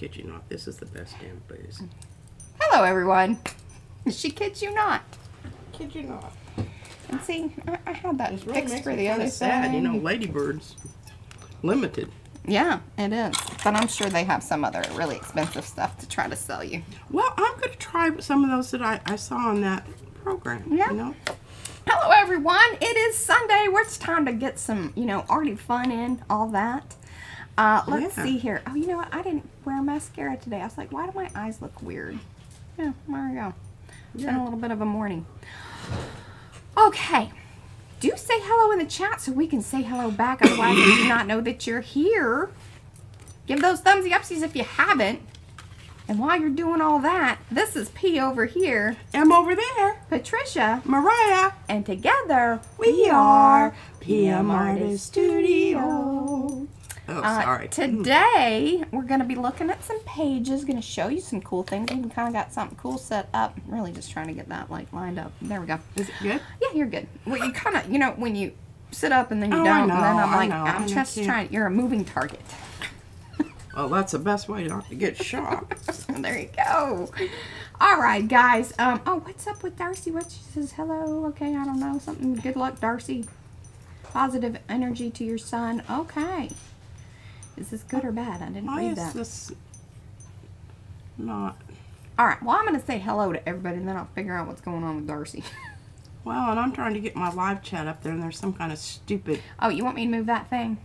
kid you not. This is the best damn booze. Hello, everyone. She kids you not. Kid you not. And see, I had that It really fixed makes for me the kinda other sad. side. You know, Ladybird's limited. Yeah, it is. But I'm sure they have some other really expensive stuff to try to sell you. Well, I'm going to try some of those that I saw on that program. Yeah. You know? Hello, everyone. It is Sunday. Where it's time to get some, Arty fun in, all that. Let's see here. Oh, you know what? I didn't wear mascara today. I was like, why do my eyes look weird? Yeah, there we go. It's been a little bit of a morning. Okay. Do say hello in the chat so we can say hello back. Otherwise, I do not know that you're here. Give those thumbsy upsies if you haven't. And while you're doing all that, this is P over here. I'm over there. Patricia. Mariah. And together, We are PM Artist Studio. Oh, sorry. Today, we're going to be looking at some pages, going to show you some cool things. We even kind of got something cool set up. Really just trying to get that lined up. There we go. Is it good? Yeah, you're good. Well, you kind of, when you sit up and then you don't, and then I'm like, I'm just trying, you're a moving target. Well, that's the best way not to get shot. There you go. All right, guys. Oh, what's up with Darcy? What she says? Hello. Okay, I don't know. Something. Good luck, Darcy. Positive energy to your son. Okay. Is this good or bad? I didn't read that. Why is this not? All right. Well, I'm going to say hello to everybody, and then I'll figure out what's going on with Darcy. Well, and I'm trying to get my live chat up there, and there's some kind of stupid, Oh, you want me to move that thing?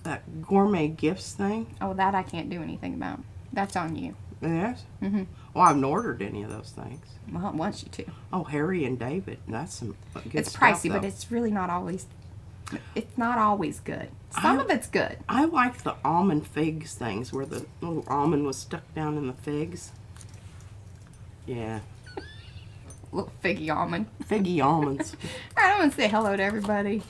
that gourmet gifts thing. Oh, that I can't do anything about. That's on you. Yes? Mm-hmm. Well, I haven't ordered any of those things. Well, it wants you to. Oh, Harry and David. That's some good It's stuff, pricey, though. but it's really not always. It's not always good. Some of it's good. I like the almond figs things where the little almond was stuck down in the figs. Yeah. Little figgy almond. Figgy almonds. All right, I'm going to say hello to everybody.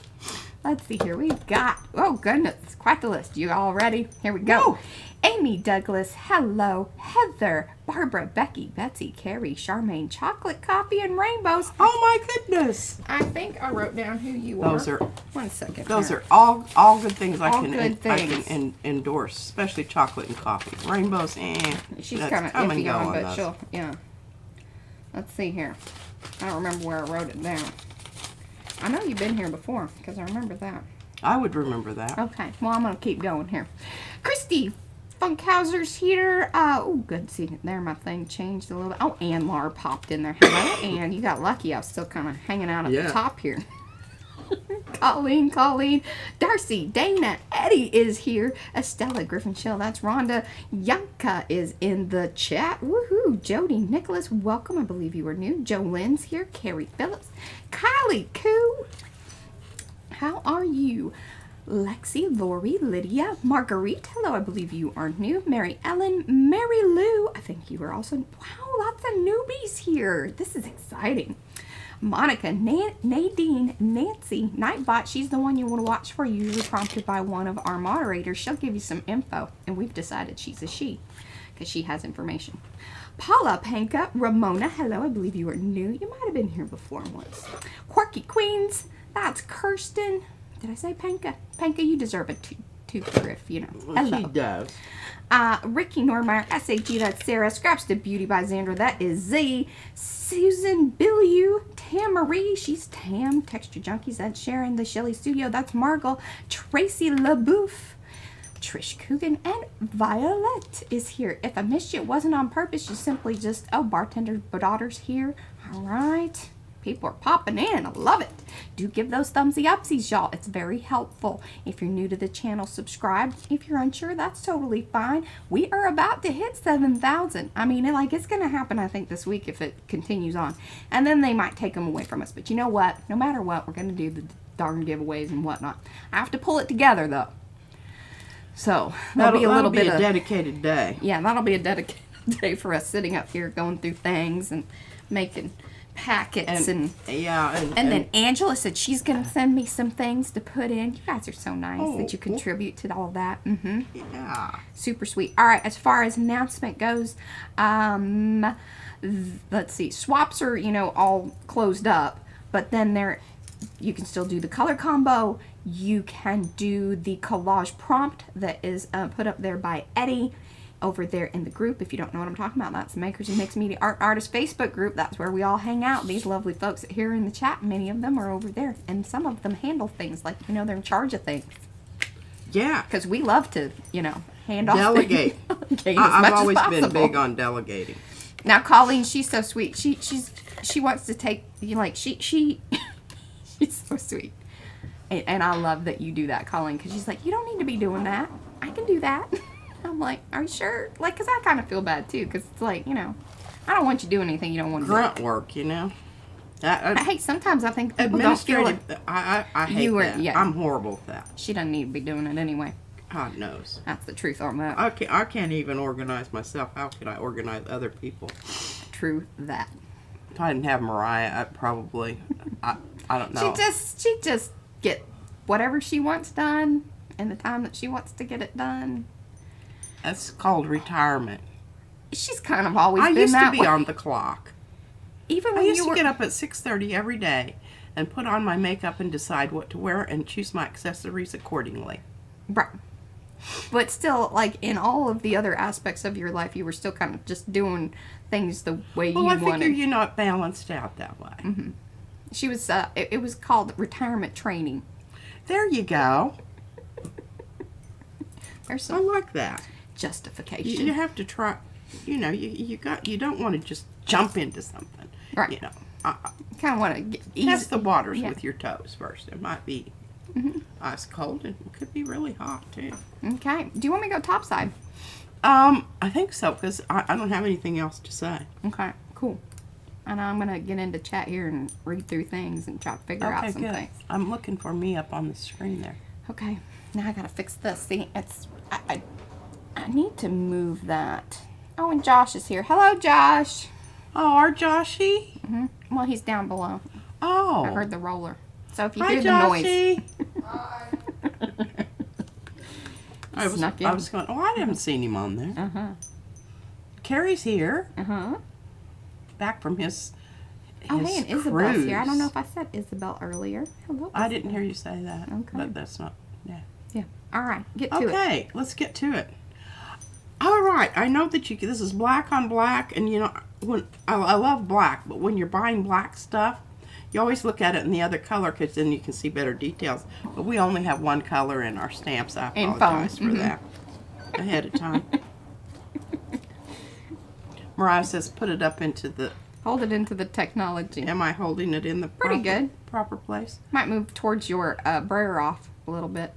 Let's see here. We've got, oh goodness, quite the list. You all ready? Here we go. Whoa. Amy Douglas, hello. Heather, Barbara, Becky, Betsy, Carrie, Charmaine, Chocolate, Coffee, and Rainbows. Oh my goodness. I think I wrote down who you are. Those are 1 second. those here. are all good things I All can good things. endorse, especially chocolate and coffee. Rainbows, She's that's kind of come and iffy go on, on but those. she'll, yeah. Let's see here. I don't remember where I wrote it down. I know you've been here before, because I remember that. I would remember that. Okay, well, I'm going to keep going here. Christy Funkhauser's here. Oh, good. See, there my thing changed a little bit. Oh, Ann Laura popped in there. Hello, Ann. You got lucky. I was still kind of hanging out at the top here. Colleen, Darcy, Dana, Eddie is here. Estella Griffin-Schill, that's Rhonda. Yanka is in the chat. Woohoo! Jody, Nicholas, welcome. I believe you are new. Jolene's here. Carrie Phillips. Kylie Koo. How are you? Lexi, Lori, Lydia, Marguerite. Hello, I believe you are new. Mary Ellen, Mary Lou. I think you are also. Wow, lots of newbies here. This is exciting. Monica, Nadine, Nancy, Nightbot. She's the one you want to watch for, usually prompted by one of our moderators. She'll give you some info, and we've decided she's a she because she has information. Paula, Panka, Ramona. Hello, I believe you are new. You might have been here before once. Quirky Queens. That's Kirsten. Did I say Panka? Panka, you deserve a two-fer if, Hello. She does. Ricky Normeyer, SAG, that's Sarah. Scraps to Beauty by Xandra, that is Z. Susan Billiou, Tam Marie, she's Tam. Texture Junkies, that's Sharon. The Shelley Studio, that's Margot. Tracy LaBouffe, Trish Coogan, and Violet is here. If I missed you, it wasn't on purpose. You simply just, bartender daughter's here. All right. People are popping in. I love it. Do give those thumbsy upsies, y'all. It's very helpful. If you're new to the channel, subscribe. If you're unsure, that's totally fine. We are about to hit 7,000. I mean, it's going to happen, I think, this week if it continues on. And then they might take them away from us. But you know what? No matter what, we're going to do the darn giveaways and whatnot. I have to pull it together, though. So, that'll be a little bit of a dedicated day. Yeah, that'll be a dedicated day for us sitting up here going through things and making packets and then Angela said she's gonna send me some things to put in. You guys are so nice that you contribute to all that. Yeah, super sweet. All right, as far as announcement goes, let's see, swaps are all closed up, but then you can still do the color combo. You can do the collage prompt that is put up there by Eddie. over there in the group. If you don't know what I'm talking about, that's the Makers and Mixed Media Art Artists Facebook group. That's where we all hang out. These lovely folks that here in the chat, many of them are over there, and some of them handle things like, you know, they're in charge of things. Yeah. Because we love to, you know, hand off Delegate. things. I've always been big on delegating. Now, Colleen, she's so sweet. She wants to take, you know, like, she's so sweet. And I love that you do that, Colleen, because she's like, you don't need to be doing that. I can do that. I'm like, are you sure? Like, because I kind of feel bad, too, because it's like, you know, I don't want you doing anything you don't want to do. Grunt work, you know. Hey, sometimes I think people don't feel like I hate that. Yeah. I'm horrible at that. She doesn't need to be doing it anyway. God knows. That's the truth on that. I can't even organize myself. How could I organize other people? True that. If I didn't have Mariah, I'd probably, I don't know. She just get whatever she wants done and the time that she wants to get it done. That's called retirement. She's kind of always been that way. I used to be on the clock. Even when I used to get up at 6:30 every day and put on my makeup and decide what to wear and choose my accessories accordingly. Right. But still, like, in all of the other aspects of your life, you were still kind of just doing things the way you wanted. Well, I figure you're not balanced out that way. Mm-hmm. She was, it was called retirement training. There you go. There's some I like that. Justification. You have to try, you know, you don't want to just jump into something. Right. You know. Kind of want to test the waters with your toes first. It might be ice cold and it could be really hot too. Okay. Do you want me to go topside? I think so, because I don't have anything else to say. Okay, cool. And I'm going to get into chat here and read through things and try to figure out some things. I'm looking for me up on the screen there. Okay. Now I got to fix this. See, it's I need to move that. Oh, and Josh is here. Hello, Josh. Oh, our Joshy? Mm-hmm. Well, he's down below. Oh. I heard the roller. So if you Hi, hear the Joshy. noise. Hi. I was going, I haven't seen him on there. Uh-huh. Carrie's here. Uh-huh. Back from his Oh, hey, and cruise. Isabel's here. I don't know if I said Isabel earlier. Hello, Isabel. I didn't hear you say that. Okay. But that's not, yeah. Yeah. All right. Get to it. Okay, let's get to it. All right, I know that this is black on black, and you know, when I love black, but when you're buying black stuff, you always look at it in the other color because then you can see better details. But we only have one color in our stamps. I apologize for that ahead of time. Mariah says, put it up into the... Hold it into the technology. Am I holding it in the proper place? Might move towards your brayer off a little bit.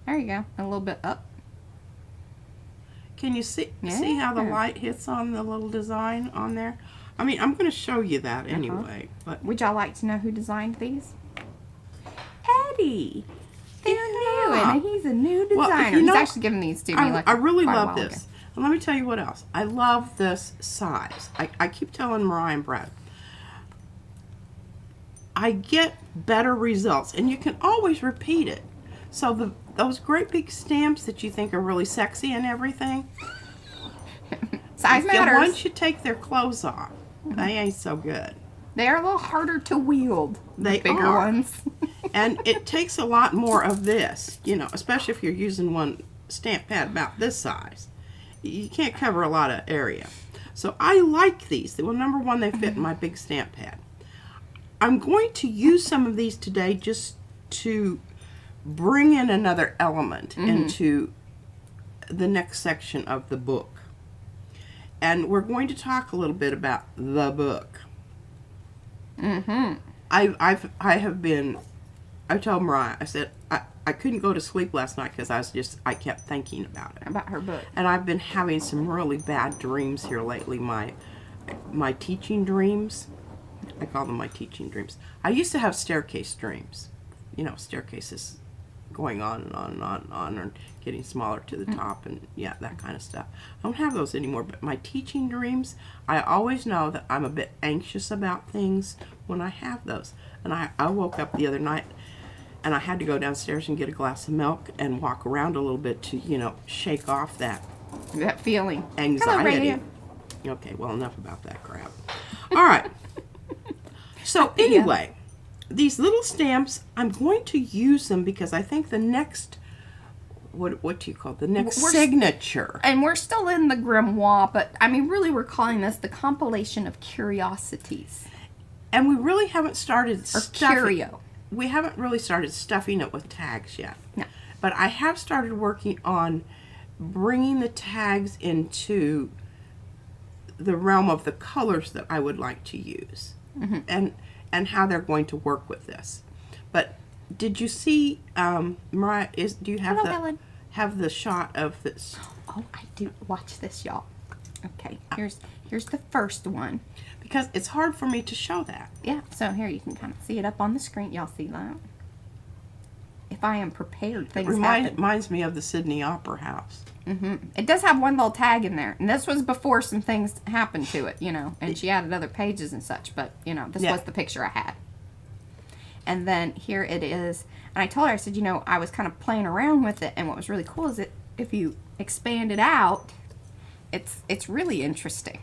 There you go. A little bit up. Can you see how the light hits on the little design on there? I mean, I'm going to show you that anyway. But would y'all like to know who designed these? Eddie. They're new, and he's a new designer. Well, you know, he's actually giving these to me. I really love this. And let me tell you what else. I love this size. I keep telling Mariah and Brad, I get better results, and you can always repeat it. So those great big stamps that you think are really sexy and everything, size matters. Once you take their clothes off, they ain't so good. They're a little harder to wield. The bigger ones. And it takes a lot more of this, you know, especially if you're using one stamp pad about this size. You can't cover a lot of area. So I like these. Well, number one, they fit in my big stamp pad. I'm going to use some of these today just to bring in another element into the next section of the book. And we're going to talk a little bit about the book. I told Mariah, I said, I couldn't go to sleep last night because I kept thinking about it. About her book. And I've been having some really bad dreams here lately. My teaching dreams. I call them my teaching dreams. I used to have staircase dreams. You know, staircases going on and on and on and on and getting smaller to the top and that kind of stuff. I don't have those anymore, but my teaching dreams, I always know that I'm a bit anxious about things when I have those. And I woke up the other night and I had to go downstairs and get a glass of milk and walk around a little bit to, you know, shake off that feeling. Anxiety. Hello, okay, well, enough about that crap. All right. So anyway, these little stamps, I'm going to use them because I think the next what do you call it? The next We're signature. And we're still in the grimoire, but I mean, really, we're calling this the compilation of curiosities. And we really haven't started Or curio. We haven't really started stuffing it with tags yet. No. But I have started working on bringing the tags into the realm of the colors that I would like to use, and how they're going to work with this. But did you see, Mariah? Do you have have the shot of this? Oh, I do. Watch this, y'all. Okay, here's the first one. Because it's hard for me to show that. Yeah, so here you can kind of see it up on the screen. Y'all see that? If I am prepared, things happen. Reminds me of the Sydney Opera House. It does have one little tag in there, and this was before some things happened to it, you know, and she added other pages and such, but, you know, this was the picture I had. And then here it is, and I told her, I said, you know, I was kind of playing around with it, and what was really cool is that if you expand it out, it's really interesting.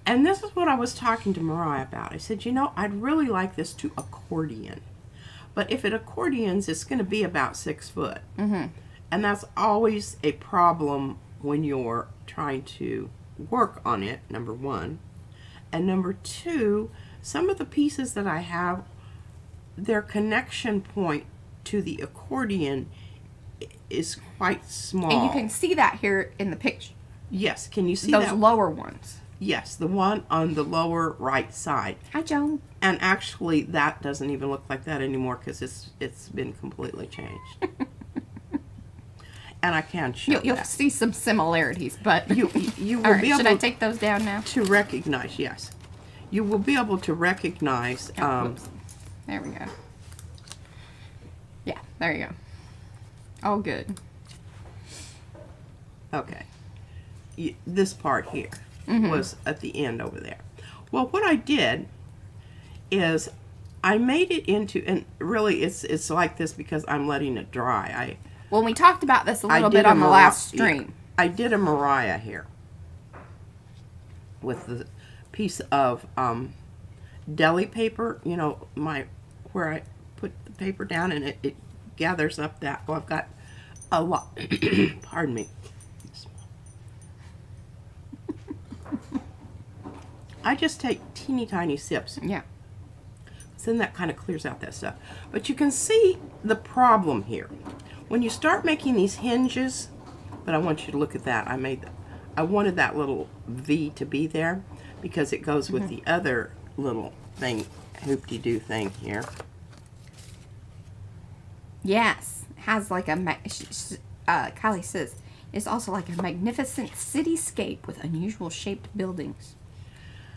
And this is what I was talking to Mariah about. I said, you know, I'd really like this to accordion. But if it accordions, it's going to be about 6 foot. And that's always a problem when you're trying to work on it, number one. And number two, some of the pieces that I have, their connection point to the accordion is quite small. And you can see that here in the picture. Yes, can you see those that? lower ones? Yes, the one on the lower right side. Hi, Joan. And actually, that doesn't even look like that anymore because it's been completely changed. And I can show You'll that. see some similarities, but You will all right, be able should I take those down now? to recognize. Yes, you will be able to recognize. Whoops. There we go. Yeah, there you go. Oh, good. Okay, this part here was at the end over there. Well, what I did is I made it into, and really it's like this because I'm letting it dry. Well, we talked about this a little bit on the last stream. I did a Mariah here with the piece of deli paper, you know, where I put the paper down and it gathers up that. Well, I've got a lot. Pardon me. I just take teeny tiny sips. Yeah. So then that kind of clears out that stuff. But you can see the problem here. When you start making these hinges, but I want you to look at that. I wanted that little V to be there because it goes with the other little thing, hoop-de-doo thing here. Yes. It has like a, Kylie says, it's also like a magnificent cityscape with unusual shaped buildings.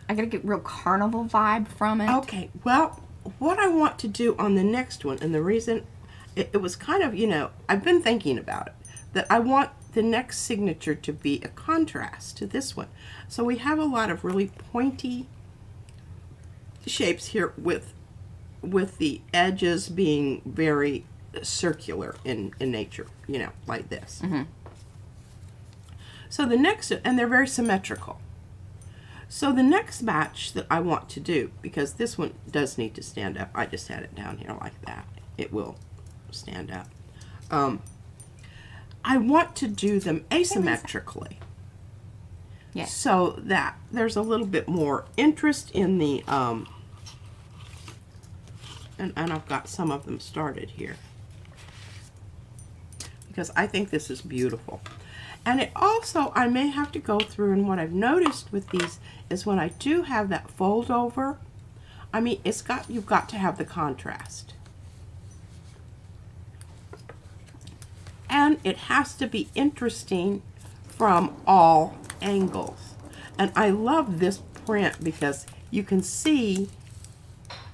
I gotta get real carnival vibe from it. Okay, well, what I want to do on the next one, and the reason it was kind of, you know, I've been thinking about it, that I want the next signature to be a contrast to this one. So we have a lot of really pointy shapes here with the edges being very circular in nature, you know, like this. So the next, and they're very symmetrical. So the next batch that I want to do, because this one does need to stand up, I just had it down here like that. It will stand up. I want to do them asymmetrically. Yes. So that there's a little bit more interest in the, and I've got some of them started here. Because I think this is beautiful. And it also, I may have to go through, and what I've noticed with these is when I do have that fold over, I mean, you've got to have the contrast. And it has to be interesting from all angles. And I love this print because you can see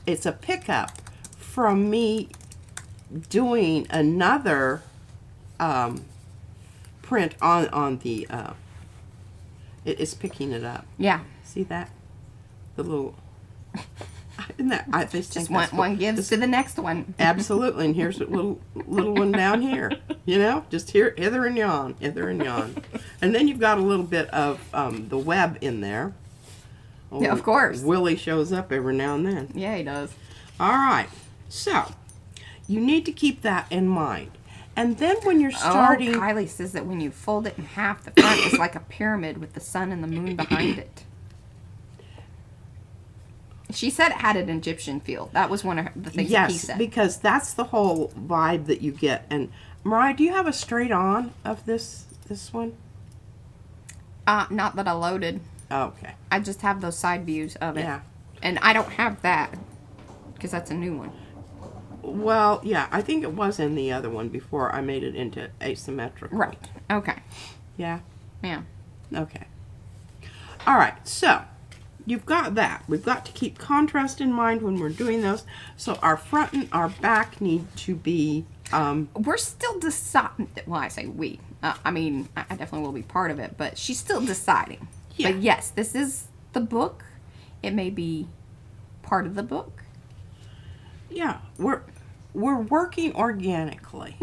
it's a pickup from me doing another print on the it is picking it up. Yeah. See that? The little isn't that I just Just think one gives to the next one. absolutely, and here's a little one down here. You know, just here, hither and yon, and then you've got a little bit of the web in there. Oh, Yeah, of course. Willie shows up every now and then. Yeah, he does. All right, so you need to keep that in mind. And then when you're starting... Oh, Kylie says that when you fold it in half, the front is like a pyramid with the sun and the moon behind it. She said it had an Egyptian feel. That was one of the things that he said. Yes, because that's the whole vibe that you get. And Mariah, do you have a straight on of this one? Not that I loaded. Oh, okay. I just have those side views of it. Yeah. And I don't have that because that's a new one. Well, yeah, I think it was in the other one before I made it into asymmetrical. Right. Okay. Yeah? Yeah. Okay. All right, so you've got that. We've got to keep contrast in mind when we're doing those. So our front and our back need to be... We're still deciding... Well, I say we. I mean, I definitely will be part of it, but she's still deciding. Yeah. But yes, this is the book. It may be part of the book. Yeah, we're working organically.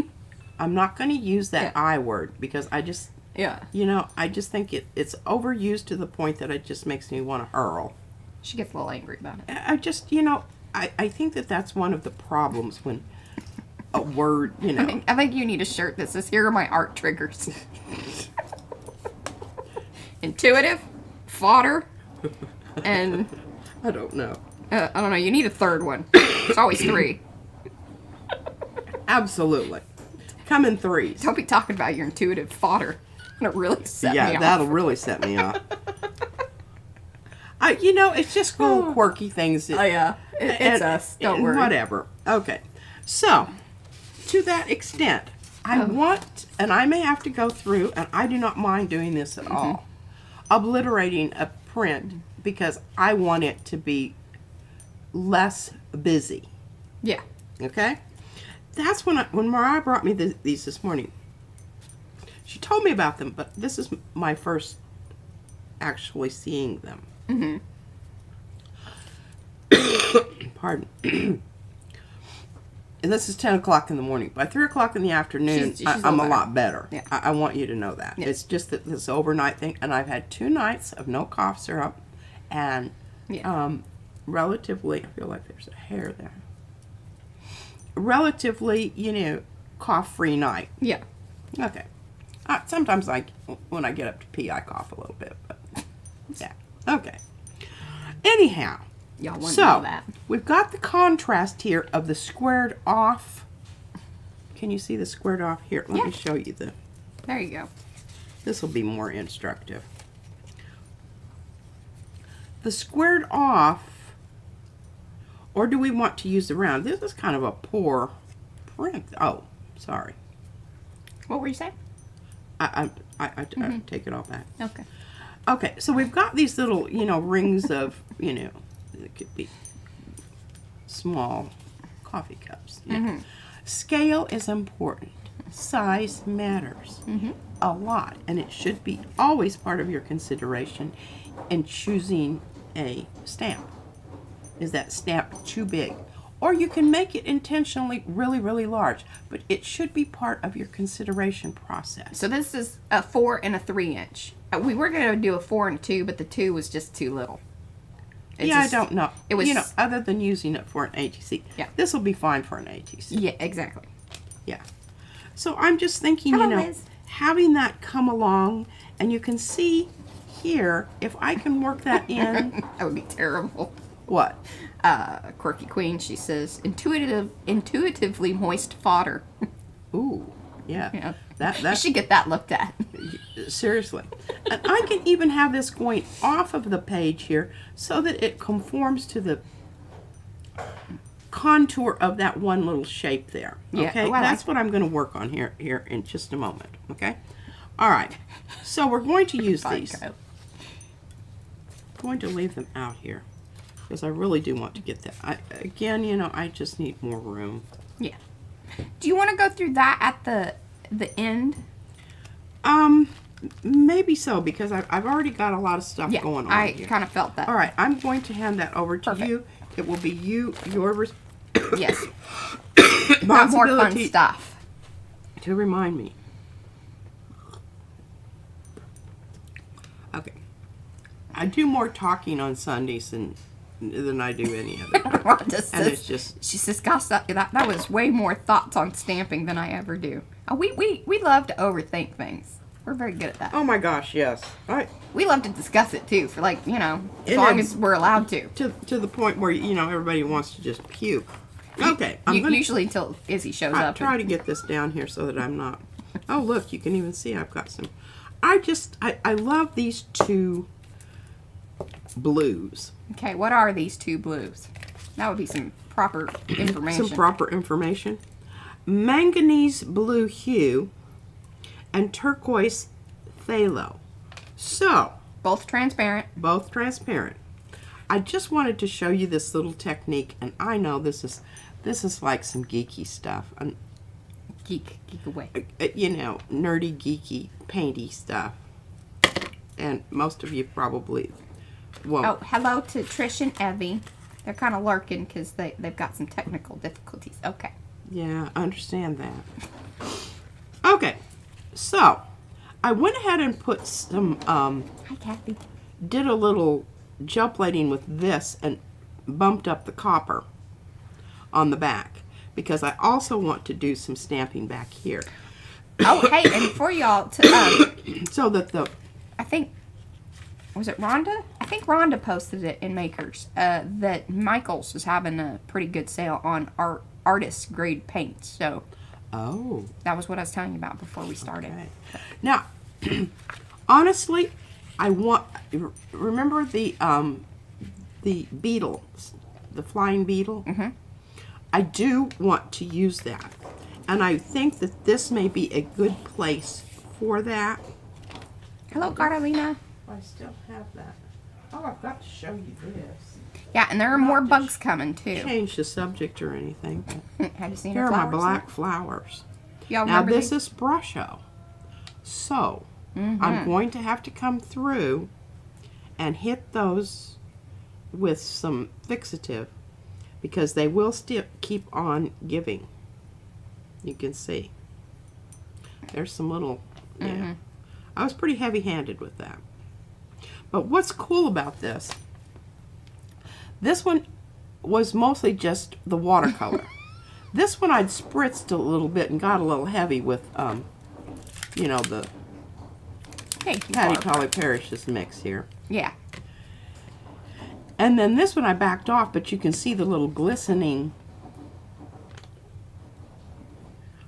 I'm not going to use that I word because I just... Yeah. You know, I just think it's overused to the point that it just makes me want to hurl. She gets a little angry about it. I just, you know, I think that's one of the problems when a word, you know. I think you need a shirt that says, here are my art triggers. Intuitive, fodder, and... I don't know. I don't know, you need a third one. It's always 3. Absolutely. Come in 3s. Don't be talking about your intuitive fodder. It'll really set me off. Yeah, that'll really set me off. You know, it's just little quirky things. Oh, yeah. It's us. Don't worry. Whatever. Okay. So, to that extent, I want, and I may have to go through, and I do not mind doing this at all, obliterating a print because I want it to be less busy. Yeah. Okay? That's when Mariah brought me these this morning. She told me about them, but this is my first actually seeing them. Mm-hmm. Pardon. And this is 10 o'clock in the morning. By 3 o'clock in the afternoon, she's I'm a lot better. Yeah. I want you to know that. Yeah. It's just that this overnight thing, and I've had 2 nights of no cough syrup, and relatively, I feel like there's a hair there. Relatively, you know, cough-free night. Yeah. Okay. Sometimes, when I get up to pee, I cough a little bit, but yeah. Okay. Anyhow, Y'all want to know that. We've got the contrast here of the squared off. Can you see the squared off here? Let me show you the... There you go. This will be more instructive. The squared off, or do we want to use the round? This is kind of a poor print. Oh, sorry. What were you saying? I take it all back. Okay. Okay, so we've got these little, you know, rings of, you know, it could be small coffee cups. Yeah. Scale is important. Size matters a lot, and it should be always part of your consideration in choosing a stamp. Is that stamp too big? Or you can make it intentionally really, really large, but it should be part of your consideration process. So this is a 4 and a 3 inch. We were going to do a 4 and a 2, but the 2 was just too little. I don't know. It was, you know, other than using it for an ATC. Yeah. This will be fine for an ATC. Yeah, exactly. Yeah. So I'm just thinking, Hello, you know, Liz. having that come along, and you can see here, if I can work that in. That would be terrible. What? Quirky Queen, she says, intuitively moist fodder. Ooh, yeah. Yeah. That You should get that looked at. Seriously. And I can even have this going off of the page here so that it conforms to the contour of that one little shape there. Yeah. Okay? Well, that's what I'm going to work on here in just a moment. Okay? All right. So we're going to use these. I'm going to leave them out here because I really do want to get that. Again, you know, I just need more room. Yeah. Do you want to go through that at the end? Maybe so, because I've already got a lot of stuff going on I here. kind of felt that. All right, I'm going to hand that over to Perfect. you. It will be your Yes. Not more fun responsibility stuff. to remind me. Okay. I do more talking on Sundays than I do any other time. Rhonda And says, it's just... she says, gosh, that was way more thoughts on stamping than I ever do. We love to overthink things. We're very good at that. Oh my gosh, yes. We love to discuss it too, for like, you know, as And long then- as we're allowed to. To the point where, you know, everybody wants to just puke. Okay. I'm gonna Usually until Izzy shows up. try to get this down here so that I'm not. Oh, look, you can even see I've got some. I love these two blues. Okay, what are these two blues? That would be some proper information. Some proper information. Manganese blue hue and turquoise phthalo. So, Both transparent. both transparent. I just wanted to show you this little technique, and I know this is like some geeky stuff, and Geek away. you know, nerdy, geeky, painty stuff. And most of you probably won't. Oh, hello to Trish and Evie. They're kind of lurking because they've got some technical difficulties. Okay. Yeah, I understand that. Okay, so I went ahead and put some, Hi, Kathy. did a little gel plating with this and bumped up the copper on the back because I also want to do some stamping back here. Oh, hey, and for y'all, So that the, I think, was it Rhonda? I think Rhonda posted it in Makers that Michaels is having a pretty good sale on artist grade paint. So oh. that was what I was telling you about before we started. Okay. Now, honestly, I want, remember the beetle, the flying beetle? Mm-hmm. I do want to use that. And I think that this may be a good place for that. Hello, Carolina. I still have that. Oh, I've got to show you this. Yeah, and there are more bugs coming too. Change the subject or anything. Have you seen Here her are my flowers black flowers. Y'all Now remember this these? is brusho. So Mm-hmm. I'm going to have to come through and hit those with some fixative because they will still keep on giving. You can see. There's some little, yeah. Mm-hmm. I was pretty heavy-handed with that. But what's cool about this one was mostly just the watercolor. This one I'd spritzed a little bit and got a little heavy with, you know, the Thank you, Patty Barbara. Collie Parrish's mix here. Yeah. And then this one I backed off, but you can see the little glistening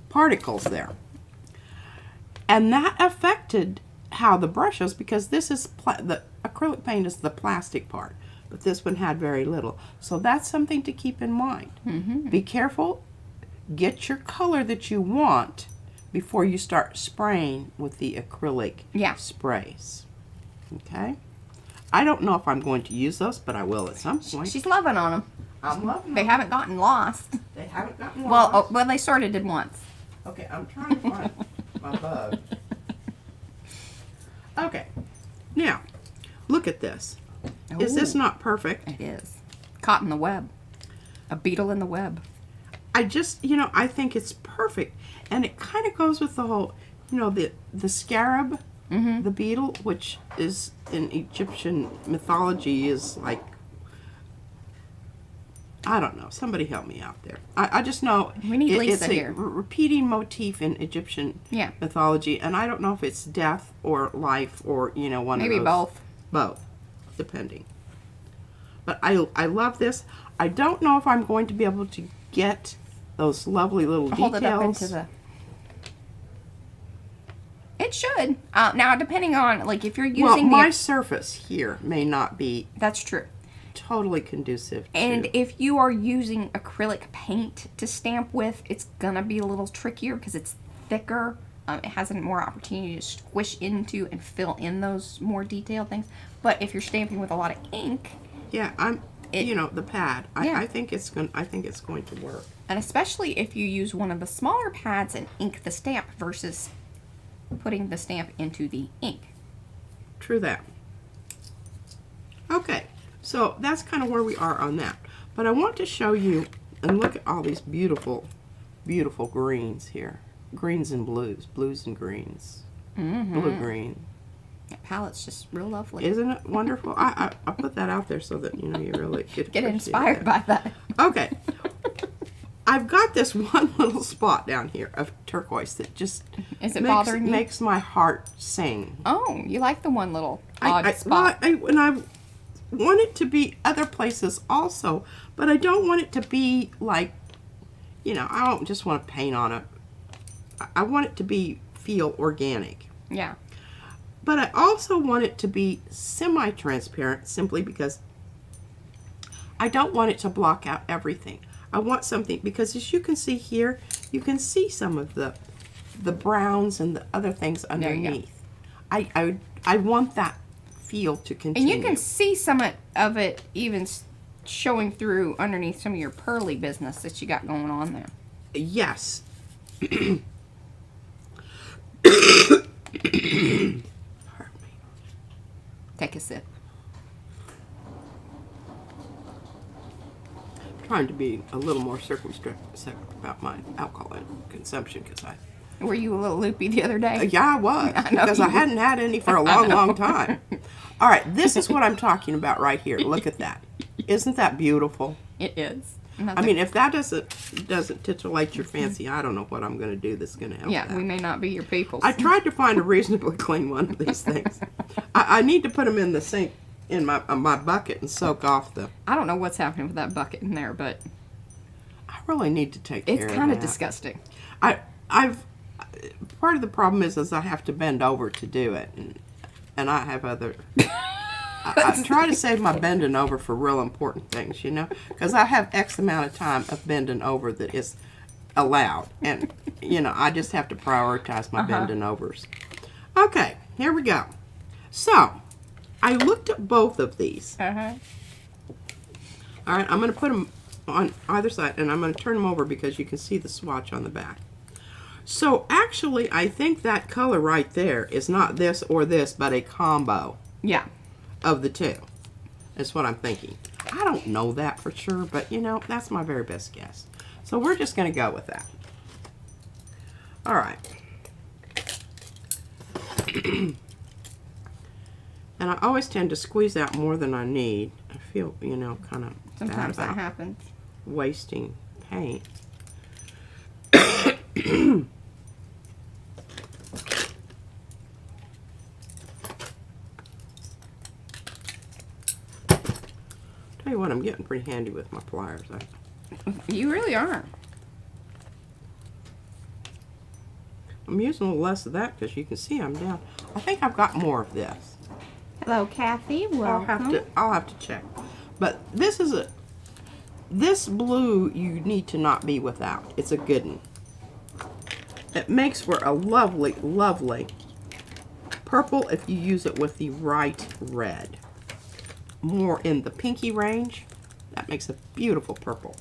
particles there. And that affected how the brushes, because this is, the acrylic paint is the plastic part, but this one had very little. So that's something to keep in mind. Mm-hmm. Be careful, get your color that you want before you start spraying with the acrylic sprays. Okay? I don't know if I'm going to use those, but I will at some point. She's loving on them. I'm loving They them. haven't gotten lost. They haven't gotten Well, lost. well, they sort of did once. Okay, I'm trying to find my bug. Okay. Now, look at this. Is this Ooh. not perfect? It is. Caught in the web. A beetle in the web. I just, you know, I think it's perfect. And it kind of goes with the whole, you know, the scarab, Mm-hmm. the beetle, which is in Egyptian mythology is like, I don't know. Somebody help me out there. I just know We need Lisa it's a here. repeating motif in Egyptian Yeah. mythology, and I don't know if it's death or life or, you know, one Maybe of those. both. Both, depending. But I love this. I don't know if I'm going to be able to get those lovely little Hold details. it up into the... It should. Now, depending on, like, if you're using well, the... my surface here may not be That's true. totally conducive to... And if you are using acrylic paint to stamp with, it's gonna be a little trickier because it's thicker. It has a more opportunity to squish into and fill in those more detailed things. But if you're stamping with a lot of ink, yeah, you know, the pad. Yeah. I think it's going to work. and especially if you use one of the smaller pads and ink the stamp versus putting the stamp into the ink. True that. Okay, so that's kind of where we are on that. But I want to show you, and look at all these beautiful, beautiful greens here. Greens and blues, blues and greens, blue green. That palette's just real lovely. Isn't it wonderful? I put that out there so that, you know, you really get Get appreciate inspired it. by that. Okay. I've got this one little spot down here of turquoise that just Is it bothering you? makes my heart sing. Oh, you like the one little odd spot. I want it to be other places also, but I don't want it to be like, you know, I don't just want to paint on it. I want it to feel organic. Yeah. But I also want it to be semi-transparent simply because I don't want it to block out everything. I want something, because as you can see here, you can see some of the browns and the other things underneath. I want that feel to continue. And you can see some of it even showing through underneath some of your pearly business that you got going on there. Yes. Pardon me. Take a sip. Trying to be a little more circumspect about my alcohol consumption because Were you a little loopy the other day? yeah, I was, because I hadn't had any for a long time. All right, this is what I'm talking about right here. Look at that. Isn't that beautiful? It is. I mean, if that doesn't titillate your fancy, I don't know what I'm going to do that's going to help. Yeah, that. we may not be your people. I tried to find a reasonably clean one of these things. I need to put them in the sink in my bucket and soak off the. I don't know what's happening with that bucket in there, but I really need to take care of that. it's kind of disgusting. I've part of the problem is I have to bend over to do it, and I have other. I try to save my bending over for real important things, you know, because I have X amount of time of bending over that is allowed, and you know, I just have to prioritize my bending overs. Okay, here we go. So, I looked at both of these. All right, I'm going to put them on either side, and I'm going to turn them over because you can see the swatch on the back. So, actually, I think that color right there is not this or this, but a combo. Yeah. Of the two. That's what I'm thinking. I don't know that for sure, but, you know, that's my very best guess. So, we're just going to go with that. All right. And I always tend to squeeze out more than I need. I feel, you know, kind of Sometimes that happens. Wasting paint. Tell you what, I'm getting pretty handy with my pliers. You really are. I'm using a little less of that because you can see I'm down. I think I've got more of this. Hello, Kathy. Welcome. I'll have to check. But this is this blue you need to not be without. It's a good one. It makes for a lovely, lovely purple if you use it with the right red. More in the pinky range. That makes a beautiful purple.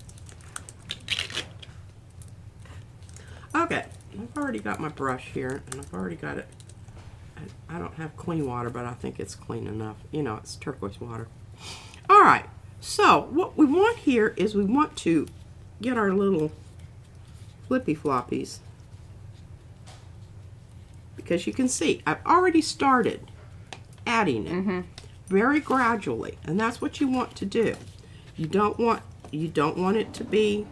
Okay, I've already got my brush here, and I've already got it. I don't have clean water, but I think it's clean enough. You know, it's turquoise water. All right, so what we want here is we want to get our little flippy floppies, because you can see I've already started adding it very gradually, and that's what you want to do. You don't want it to be.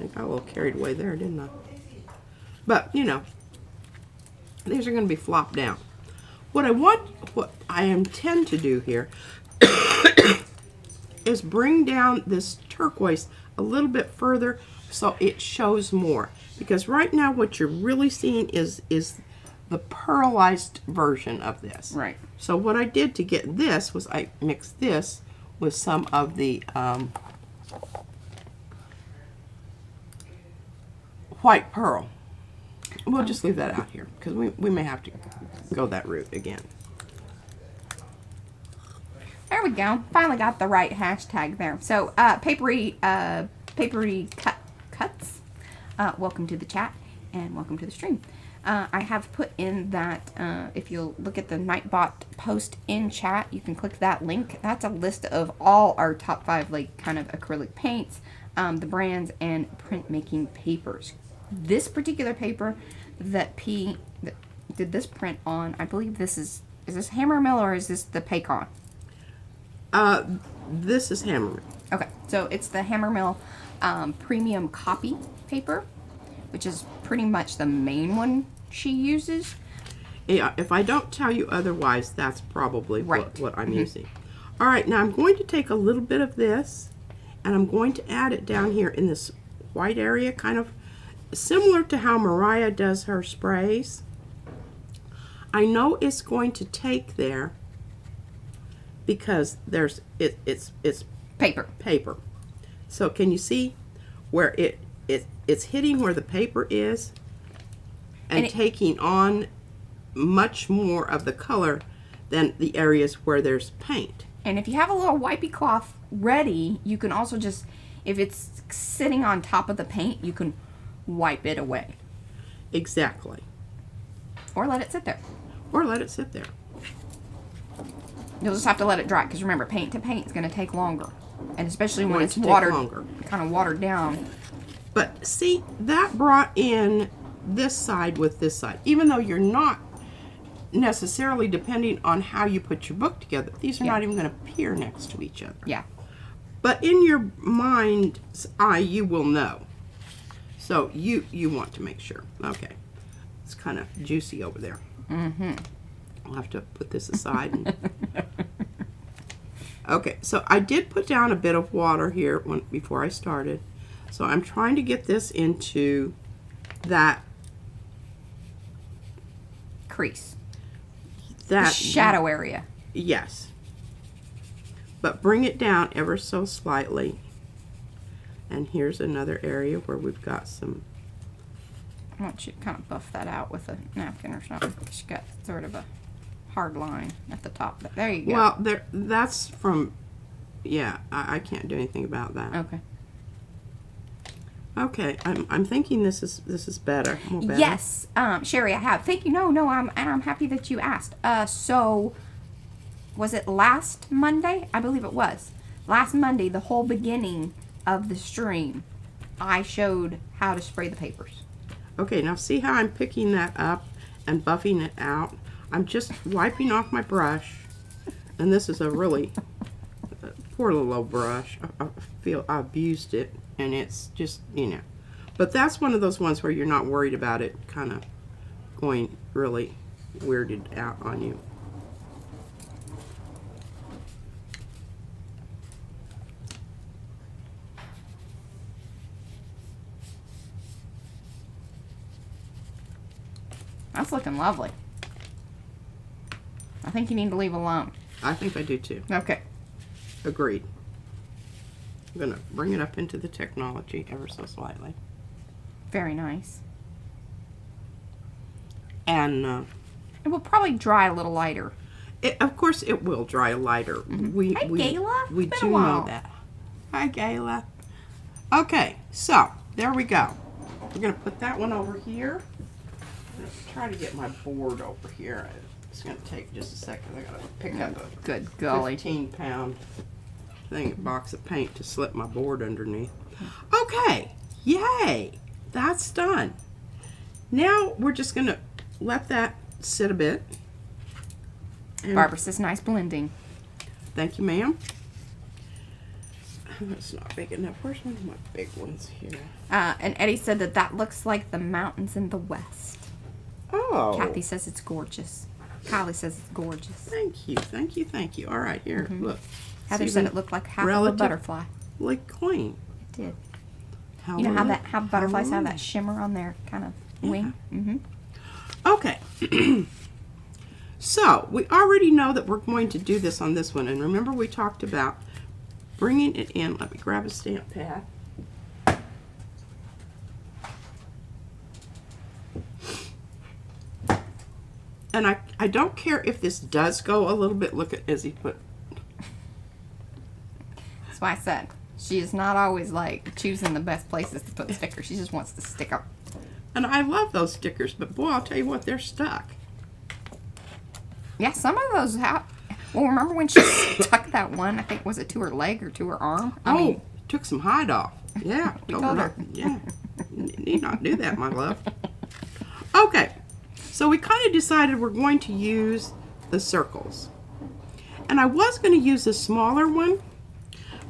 I got a little carried away there, didn't I? But you know, these are going to be flopped down. What I intend to do here is bring down this turquoise a little bit further so it shows more. Because right now what you're really seeing is the pearlized version of this. Right. So what I did to get this was I mixed this with some of the white pearl. We'll just leave that out here because we may have to go that route again. There we go. Finally got the right hashtag there. So, papery cuts. Welcome to the chat and welcome to the stream. I have put in that, if you'll look at the Nightbot post in chat, you can click that link. That's a list of all our top 5 like kind of acrylic paints, the brands, and printmaking papers. This particular paper that P did this print on, I believe this is this Hammer Mill or is this the Paycon? This is Hammerman. Okay, so it's the Hammermill Premium Copy Paper, which is pretty much the main one she uses. Yeah, if I don't tell you otherwise, that's probably Right. what I'm using. All right, now I'm going to take a little bit of this, and I'm going to add it down here in this white area, kind of similar to how Mariah does her sprays. I know it's going to take there because it's Paper. So can you see where it's hitting where the paper is and taking on much more of the color than the areas where there's paint. And if you have a little wipey cloth ready, you can also just, if it's sitting on top of the paint, you can wipe it away. Exactly. Or let it sit there. Or let it sit there. You'll just have to let it dry, because remember, paint to paint is going to take longer. And especially when it's take watered, longer. kind of watered down. But see, that brought in this side with this side. Even though you're not necessarily, depending on how you put your book together, these are not even going to appear next to each other. Yeah. But in your mind's eye, you will know. So you want to make sure. Okay. It's kind of juicy over there. Mm-hmm. I'll have to put this aside. And okay, so I did put down a bit of water here before I started. So I'm trying to get this into that Crease. that The shadow area. Yes. But bring it down ever so slightly. And here's another area where we've got some. I want you to kind of buff that out with a napkin or something. She's got sort of a hard line at the top. But there you go. Well, that's from. Yeah, I can't do anything about that. Okay. Okay, I'm thinking this is better. More better. Yes, Sherry, I have. Thank you. No, I'm happy that you asked. So, was it last Monday? I believe it was. Last Monday, the whole beginning of the stream, I showed how to spray the papers. Okay, now see how I'm picking that up and buffing it out? I'm just wiping off my brush, and this is a really poor little old brush. I feel I abused it, and it's just, But that's one of those ones where you're not worried about it kind of going really weirded out on you. That's looking lovely. I think you need to leave alone. I think I do too. Okay. Agreed. I'm going to bring it up into the technology ever so slightly. Very nice. And It will probably dry a little lighter. of course it will dry lighter. Mm-hmm. Hi, Gayla. We It's do been a while. know that. Hi, Gayla. Okay, so there we go. We're going to put that one over here. I'm going to try to get my board over here. It's going to take just a second. I got to pick up a Good golly. 15-pound box of paint to slip my board underneath. Okay, yay, that's done. Now we're just going to let that sit a bit. And Barbara says nice blending. thank you, ma'am. That's not big enough. Where's one of my big ones here? And Eddie said that looks like the mountains in the west. Oh. Kathy says it's gorgeous. Kylie says it's gorgeous. Thank you, thank you, thank you. All right, here, look. Heather See said the it looked like half of a relative- butterfly. Like clean. It did. Hallelujah. You know how butterflies have Hallelujah. that shimmer on their kind of wing? Mm-hmm. Okay. So, we already know that we're going to do this on this one. And remember we talked about bringing it in. Let me grab a stamp pad. And I don't care if this does go a little bit. Look at Izzy put. That's why I said she is not always like choosing the best places to put stickers. She just wants to stick them. And I love those stickers, but boy, I'll tell you what, they're stuck. Yeah, some of those have. Well, remember when she stuck that one? I think was it to her leg or to her arm? I mean, took some hide off. Yeah, told told her. her. Yeah, need not do that, my love. Okay, so we kind of decided we're going to use the circles, and I was going to use a smaller one,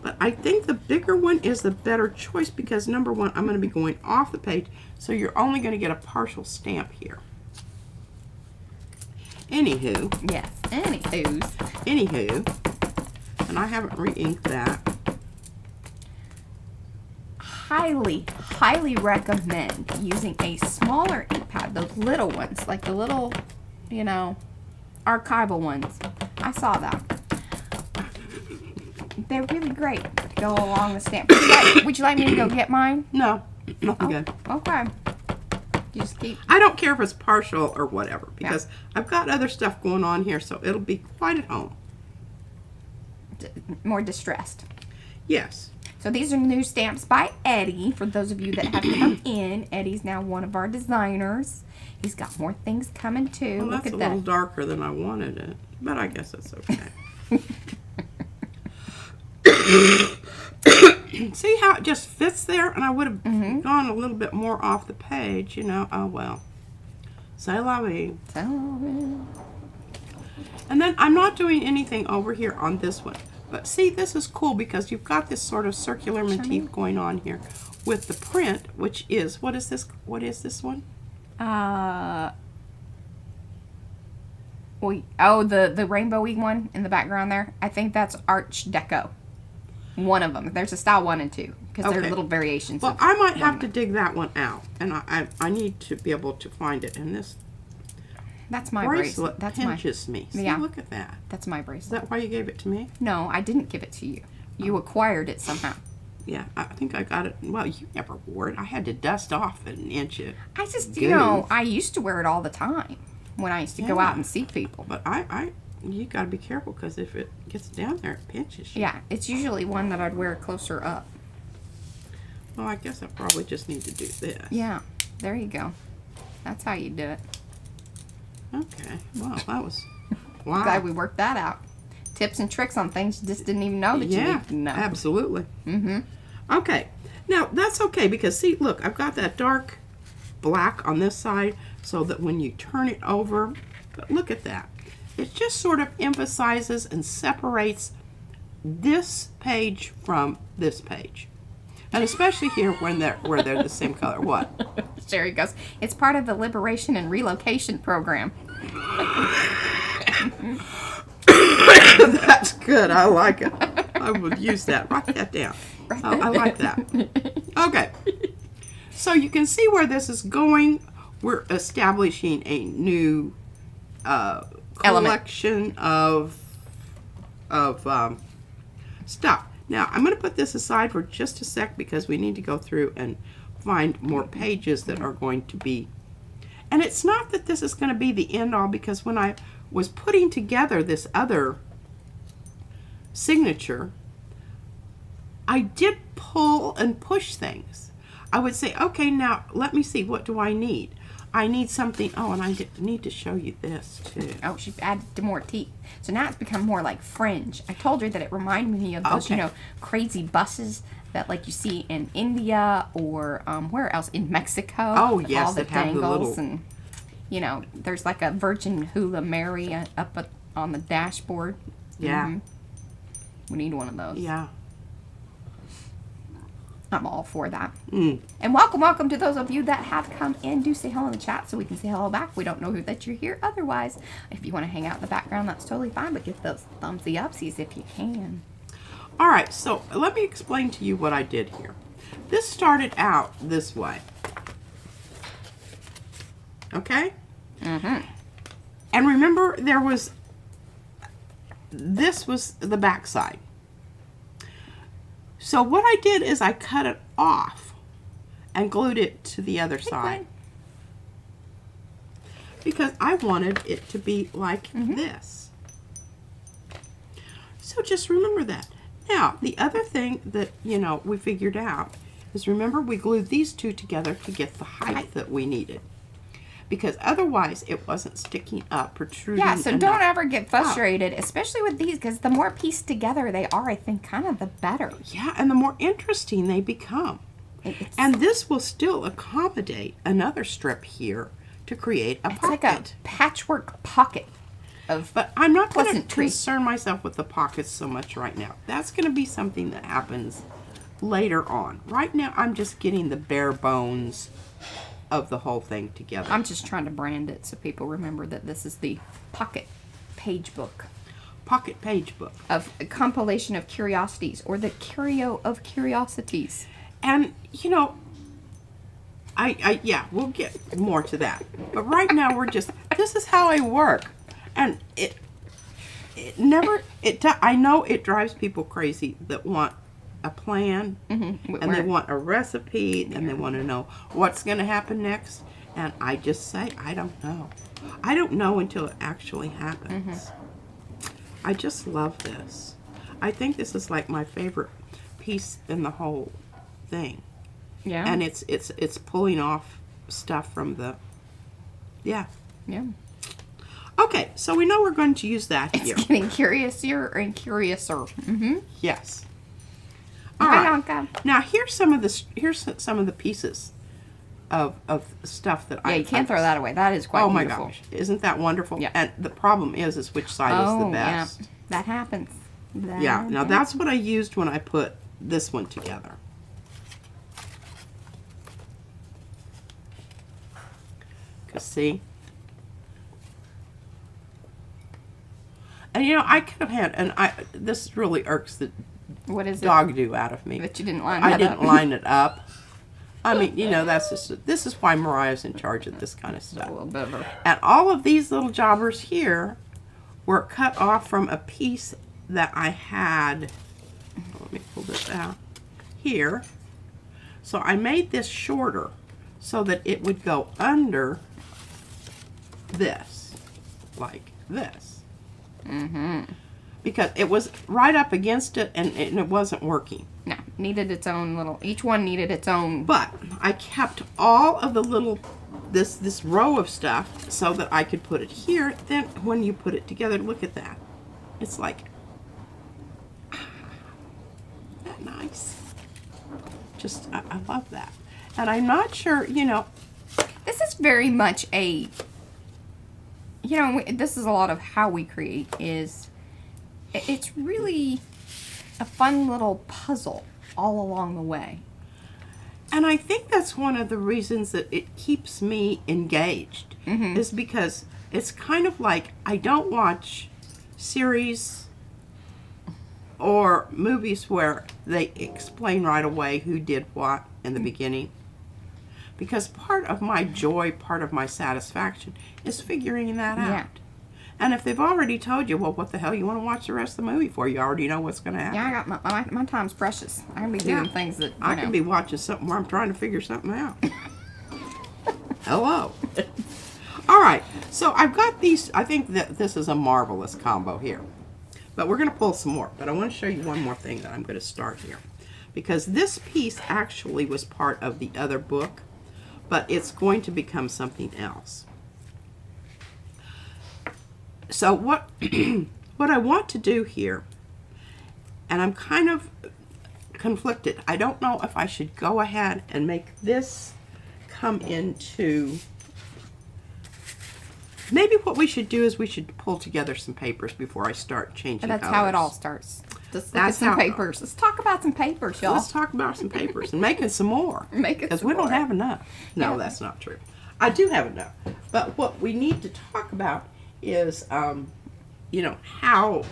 But I think the bigger one is the better choice because number one, I'm going to be going off the page, so you're only going to get a partial stamp here. Anywho. Yes, Anywho. And I haven't re-inked that. Highly recommend using a smaller ink pad, those little ones, like the little, you know, archival ones. I saw that. They're really great to go along the stamp. Would you like me to go get mine? No, nothing good. Okay. You just keep. I don't care if it's partial or whatever because I've got other stuff going on here, so it'll be quite at home. More distressed. Yes. So these are new stamps by Eddie. For those of you that have come in, Eddie's now one of our designers. He's got more things coming too. Well, Look that's at a that. little darker than I wanted it, but I guess it's okay. See how it just fits there? And I would have gone a little bit more off the page, you know. Oh, well. C'est la vie. And then I'm not doing anything over here on this one. But see, this is cool because you've got this sort of circular motif going on here with the print, which is, what is this? What is this one? The rainbowy one in the background there. I think that's Arch Deco. One of them. There's a style 1 and 2 because they're little variations. Well, I might have to dig that one out, and I need to be able to find it. And this that's my bracelet That's pinches me. See, look at that. That's my bracelet. Is that why you gave it to me? No, I didn't give it to you. You acquired it somehow. Yeah, I think I got it. Well, you never wore it. I had to dust off an inch of I just, goo. you know, I used to wear it all the time when I used to go out and see people. But you got to be careful because if it gets down there, it pinches you. Yeah, it's usually one that I'd wear closer up. Well, I guess I probably just need to do this. Yeah, there you go. That's how you do it. Okay, well, that was, wow. Glad we worked that out. Tips and tricks on things you just didn't even know that you needed to know. Absolutely. Okay, now that's okay because see, look, I've got that dark black on this side so that when you turn it over, but look at that. It just sort of emphasizes and separates this page from this page. And especially here when where they're the same color. What? Sherry goes, it's part of the Liberation and Relocation Program. That's good. I like it. I would use that. Write that down. Oh, I like that. Okay. So you can see where this is going. We're establishing a new collection of stuff. Now, I'm going to put this aside for just a sec because we need to go through and find more pages that are going to be. And it's not that this is going to be the end all because when I was putting together this other signature, I did pull and push things. I would say, okay, now let me see, what do I need? I need something. Oh, and I need to show you this too. Oh, she added more teeth. So now it's become more like fringe. I told her that it reminded me of those, you know, crazy buses that like you see in India or where else? In Mexico. Oh, yes, all the that have the dangles little... and, you know, there's like a Virgin Hula Mary up on the dashboard. Yeah. We need one of those. Yeah. I'm all for that. And welcome to those of you that have come in. Do say hello in the chat so we can say hello back. We don't know that you're here. Otherwise, if you want to hang out in the background, that's totally fine. But give those thumbsy upsies if you can. All right, so let me explain to you what I did here. This started out this way. Okay? And remember, this was the back side. So what I did is I cut it off and glued it to the other side. Because I wanted it to be like this. So just remember that. Now, the other thing that, you know, we figured out is remember we glued these two together to get the height that we needed. Because otherwise it wasn't sticking up, protruding. Yeah, so don't ever get frustrated, especially with these, because the more pieced together they are, I think, kind of the better. Yeah, and the more interesting they become. And this will still accommodate another strip here to create a pocket. It's like a patchwork pocket. But I'm not going to pleasantry. concern myself with the pockets so much right now. That's going to be something that happens later on. Right now, I'm just getting the bare bones of the whole thing together. I'm just trying to brand it so people remember that this is the pocket page book. Pocket page book. Of a compilation of curiosities, or the curio of curiosities. And, you know, yeah, we'll get more to that. But right now, this is how I work. And I know it drives people crazy that want a plan, and they want a recipe, and they want to know what's going to happen next. And I just say, I don't know. I don't know until it actually happens. I just love this. I think this is like my favorite piece in the whole thing. Yeah. And it's pulling off stuff from the, yeah. Yeah. Okay, so we know we're going to use that here. It's getting curiouser and curiouser. Yes. All right. Bianca. Now here's some of the pieces of stuff that Yeah, you can't throw that away. That is quite beautiful. beautiful. Oh my gosh, isn't that wonderful? Yeah. And the problem is which side is the best. Yeah. That happens. Yeah. Now that's what I used when I put this one together. Cause see. And you know, I could have had, and this really irks the What is dog do out of me. But you didn't line I that didn't up. line it up. I mean, you know, this is why Mariah's in charge of this kind of A stuff. little bit of a... And all of these little jobbers here were cut off from a piece that I had. Let me pull this out here. So I made this shorter so that it would go under this, like this. Because it was right up against it, and it wasn't working. No, needed its own little... Each one needed its own... But I kept all of the little, this row of stuff so that I could put it here. Then when you put it together, look at that. It's like, isn't that nice? Just, I love that. And I'm not sure, you know. This is very much a... You know, this is a lot of how we create is... It's really a fun little puzzle all along the way. And I think that's one of the reasons that it keeps me engaged, is because it's kind of like I don't watch series or movies where they explain right away who did what in the beginning. Because part of my joy, part of my satisfaction is figuring that out. Yeah. And if they've already told you, well, what the hell you want to watch the rest of the movie for? You already know what's going to happen. Yeah, I got my time's precious. I can be doing things that, I can be watching something where I'm trying to figure something out. Hello. All right. So I've got these. I think that this is a marvelous combo here. But we're going to pull some more. But I want to show you one more thing that I'm going to start here. Because this piece actually was part of the other book. But it's going to become something else. So what I want to do here, and I'm kind of conflicted. I don't know if I should go ahead and make this come into... Maybe what we should do is we should pull together some papers before I start changing That's colors. how it all starts. Let's look at some papers. Let's talk about some papers, y'all. Let's talk about some papers and making some more. Because we don't have enough. No, that's not true. I do have enough. But what we need to talk about is, you know, how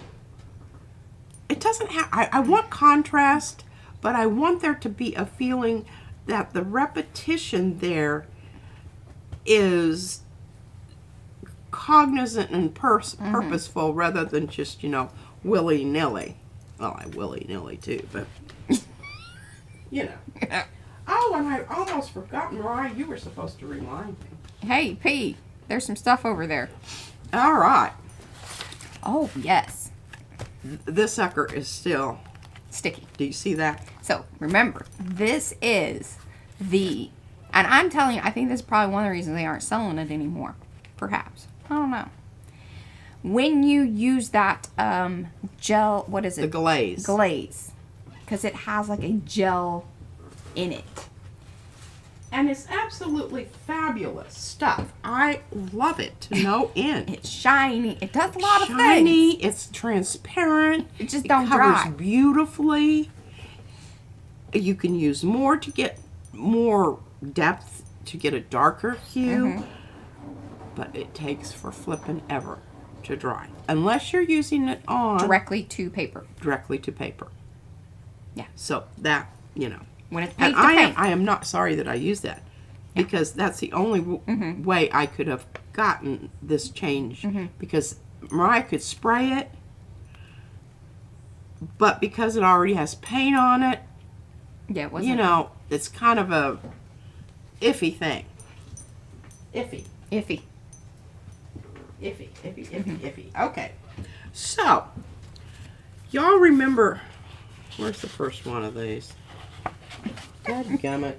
it doesn't have, I want contrast, but I want there to be a feeling that the repetition there is cognizant and purposeful rather than just, you know, willy-nilly. Well, I willy-nilly too, but, you know. Oh, and I almost forgot, Mariah, you were supposed to remind me. Hey, P, there's some stuff over there. All right. Oh, yes. This sucker is still sticky. Do you see that? So, remember, this is the... And I'm telling you, I think this is probably one of the reasons they aren't selling it anymore. Perhaps. I don't know. When you use that gel... What is it? The glaze. Glaze. Because it has like a gel in it. And it's absolutely fabulous stuff. I love it to no end. It's shiny. It does a lot of Shiny, things. it's transparent. It just don't covers dry. beautifully. You can use more to get more depth, to get a darker hue. But it takes for flippin' ever to dry. Unless you're using it on Directly to paper. directly to paper. Yeah. So that, you know. When it's And paint to paint. I am not sorry that I use that. Because that's the only way I could have gotten this change. Because Mariah could spray it. But because it already has paint on it, Yeah, it wasn't you know, it's kind of a iffy thing. Iffy. iffy. Iffy. Okay. So, y'all remember, where's the first one of these? Dadgummit.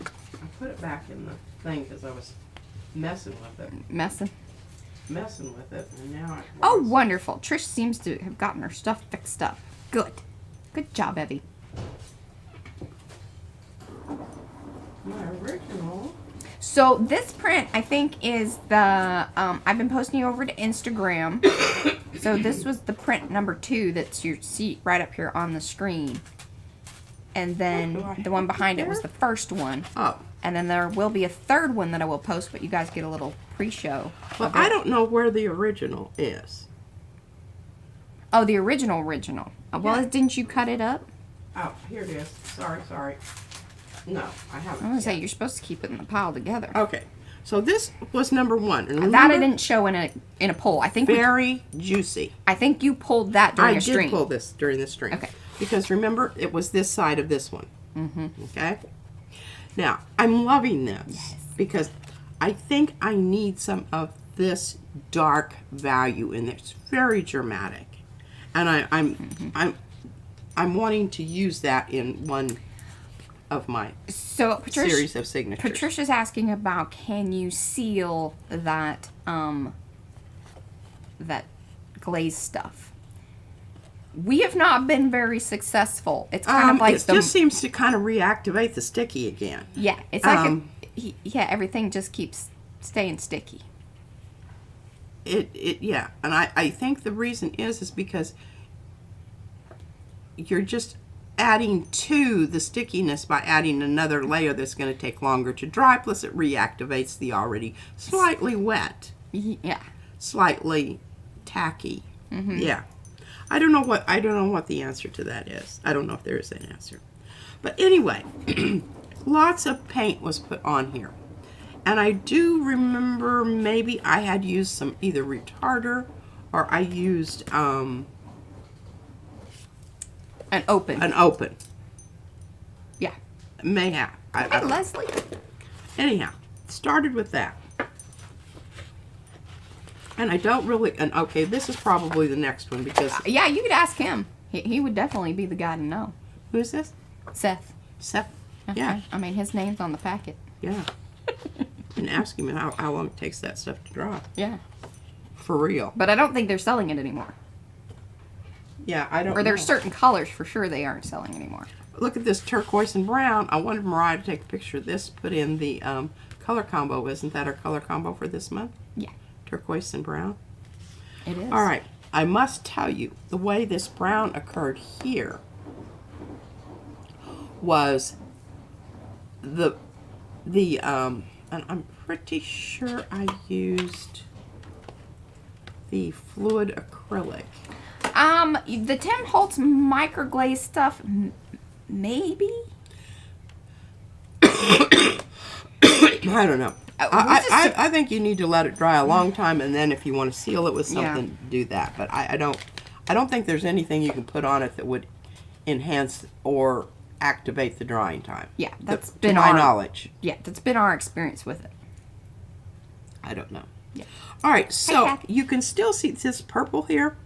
I put it back in the thing because I was messing with it. Messing. And now I... Oh, wonderful. Trish seems to have gotten her stuff fixed up. Good. Good job, Evie. My original... So this print, I think, is the, I've been posting you over to Instagram. So this was the print number 2 that's your seat right up here on the screen. And then the one behind it was the first one. Oh. And then there will be a third one that I will post, but you guys get a little pre-show. Well, I don't know where the original is. Oh, the original. Well, Yeah. didn't you cut it up? Oh, here it is. Sorry. No, I haven't. I was gonna say yet. you're supposed to keep it in the pile together. Okay. So this was number 1. And That I remember, didn't show in a poll. I think very juicy. I think you pulled that during I a did stream. pull this during the stream. Okay. Because remember, it was this side of this one. Okay? Now, I'm loving this because I think I need some of this dark value in there. It's very dramatic. And I'm wanting to use that in one of my So series of signatures. Patricia's asking about, can you seal that that glaze stuff? We have not been very successful. It's kind of like it just seems to kind of reactivate the sticky again. yeah, it's like everything just keeps staying sticky. Yeah, and I think the reason is because you're just adding to the stickiness by adding another layer that's going to take longer to dry, plus it reactivates the already slightly wet, Yeah. slightly tacky. Yeah. I don't know what the answer to that is. I don't know if there is an answer. But anyway, lots of paint was put on here. And I do remember maybe I had used some either retarder or I used An open. an open. Yeah. May have. I Hey, don't know. Leslie. Anyhow, started with that. And I don't really, and okay, this is probably the next one because, Yeah, you could ask him. He would definitely be the guy to know. who is this? Seth. Seth. Okay. Yeah, I mean, his name's on the packet. yeah. And ask him how long it takes that stuff to dry. Yeah. For real. But I don't think they're selling it anymore. Yeah, I don't Or there's know. certain colors for sure they aren't selling anymore. Look at this turquoise and brown. I wanted Mariah to take a picture of this, put in the color combo. Isn't that our color combo for this month? Yeah, Turquoise and brown. it is. All right. I must tell you, the way this brown occurred here was and I'm pretty sure I used the fluid acrylic. The Tim Holtz microglaze stuff, maybe? I don't know. was this I think you need to let it dry a long time, and then if you want to seal it with something, do that. But I don't think there's anything you can put on it that would enhance or activate the drying time. Yeah, that's to been my our knowledge. Yeah, that's been our experience with it. I don't know. Yeah. All right, so Kathy. you can still see this purple here.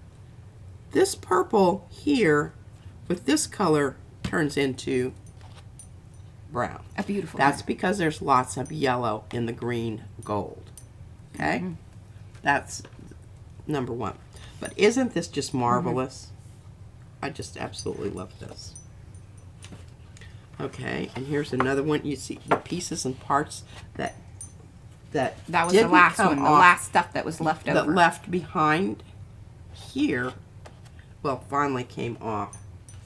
This purple here with this color turns into brown. A beautiful. That's because there's lots of yellow in the green gold. Okay? That's number one. But isn't this just marvelous? I just absolutely love this. Okay, and here's another one. You see the pieces and parts that That was the didn't last come one, the off, last stuff that was left that over. left behind here. Well, finally came off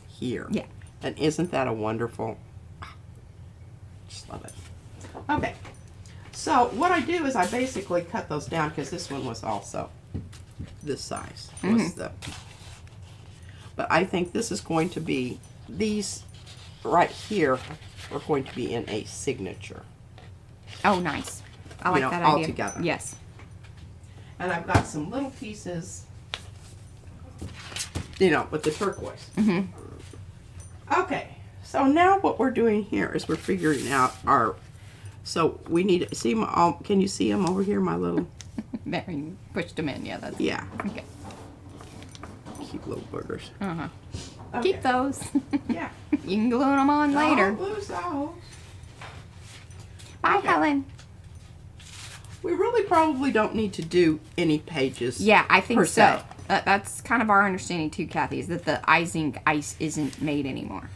here. Yeah. And isn't that a wonderful? Just love it. Okay. So what I do is I basically cut those down because this one was also this size. Was the. But I think this is going to be, these right here are going to be in a signature. Oh, nice. I like that all idea. together. Yes. And I've got some little pieces, with the turquoise. Okay, so now what we're doing here is we're figuring out so we need to see them can you see them over here, my little? There, you pushed them in. Yeah, that's Yeah. okay. Cute little boogers. Okay. Keep those. Yeah. You can glue them on later. Oh, blue those. Bye, Okay. Helen. We really probably don't need to do any pages. Yeah, I think per so. se. That's kind of our understanding too, Kathy, is that the icing ice isn't made anymore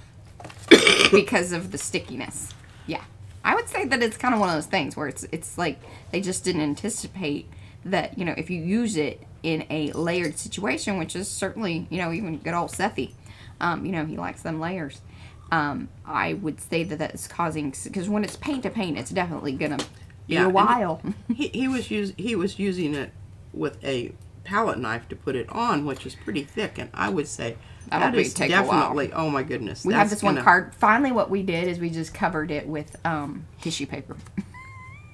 because of the stickiness. Yeah, I would say that it's kind of one of those things where it's like they just didn't anticipate that if you use it in a layered situation, which is certainly even good old Sethy, he likes them layers. I would say that is causing, because when it's paint to paint, it's definitely gonna be a while. He was using it with a palette knife to put it on, which is pretty thick, and I would say that is take a while. definitely. Oh my goodness! We have this one card. Finally, what we did is we just covered it with tissue paper.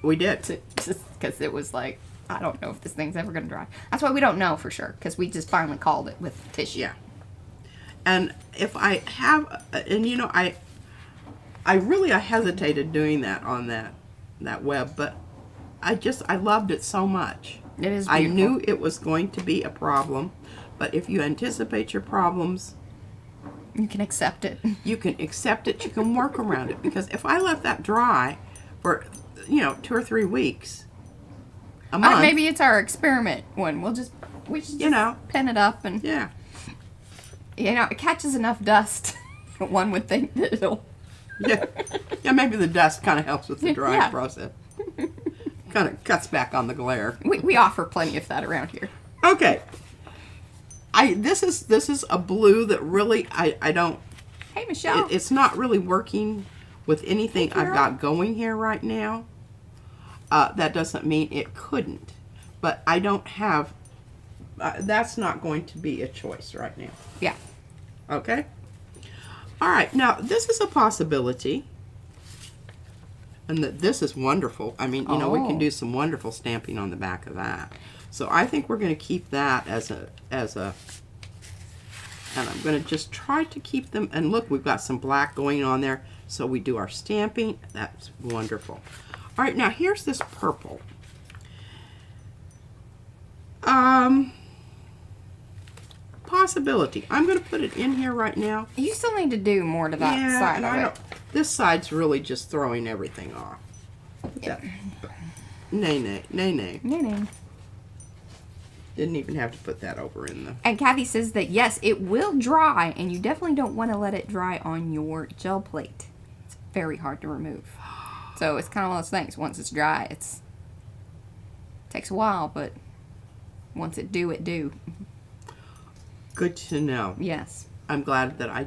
We did. Just because it was like, I don't know if this thing's ever going to dry. That's why we don't know for sure, because we just finally called it with tissue. Yeah. And if I have, and I hesitated doing that on that web, but I loved it so much. It is beautiful. I knew it was going to be a problem, but if you anticipate your problems, you can accept it. You can accept it. You can work around it. Because if I let that dry for 2 or 3 weeks, a month, maybe it's our experiment one. We should just pin it up and yeah, it catches enough dust. One would think that it'll. yeah. Maybe the dust kind of helps with the drying Yeah. process. Kind of cuts back on the glare. We offer plenty of that around here. Okay. This is a blue that really I don't. Hey, Michelle. It's not really working with anything Hey, I've Carol. got going here right now. That doesn't mean it couldn't, but I don't have. That's not going to be a choice right now. Yeah. Okay. All right. Now this is a possibility. And this is wonderful. I mean, we can do some wonderful stamping on the back of that. So I think we're going to keep that as a, and I'm going to just try to keep them. And look, we've got some black going on there. So we do our stamping. That's wonderful. All right, now here's this purple. Possibility. I'm going to put it in here right now. You still need to do more to that side of it. This side's really just throwing everything off. Yeah. Nay. No. Didn't even have to put that over in the... And Kathy says that, yes, it will dry, and you definitely don't want to let it dry on your gel plate. It's very hard to remove. So it's kind of one of those things. Once it's dry, it takes a while, but once it do. Good to know. Yes. I'm glad that I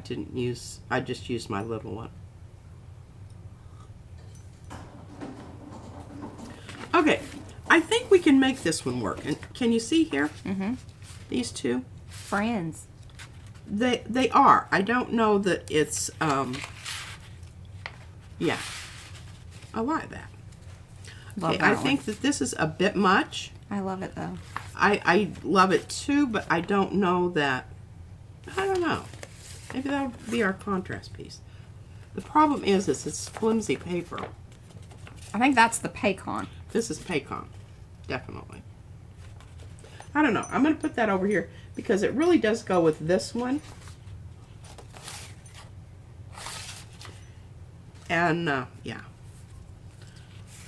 just used my little one. Okay, I think we can make this one work. And can you see here? Mm-hmm. These two? Friends. They are. I don't know that it's, yeah. I like that. Love Okay, that I one. think that this is a bit much. I love it, though. I love it too, but I don't know that, I don't know. Maybe that'll be our contrast piece. The problem is it's flimsy paper. I think that's the Paycon. This is Paycon, definitely. I don't know. I'm going to put that over here because it really does go with this one. And, yeah.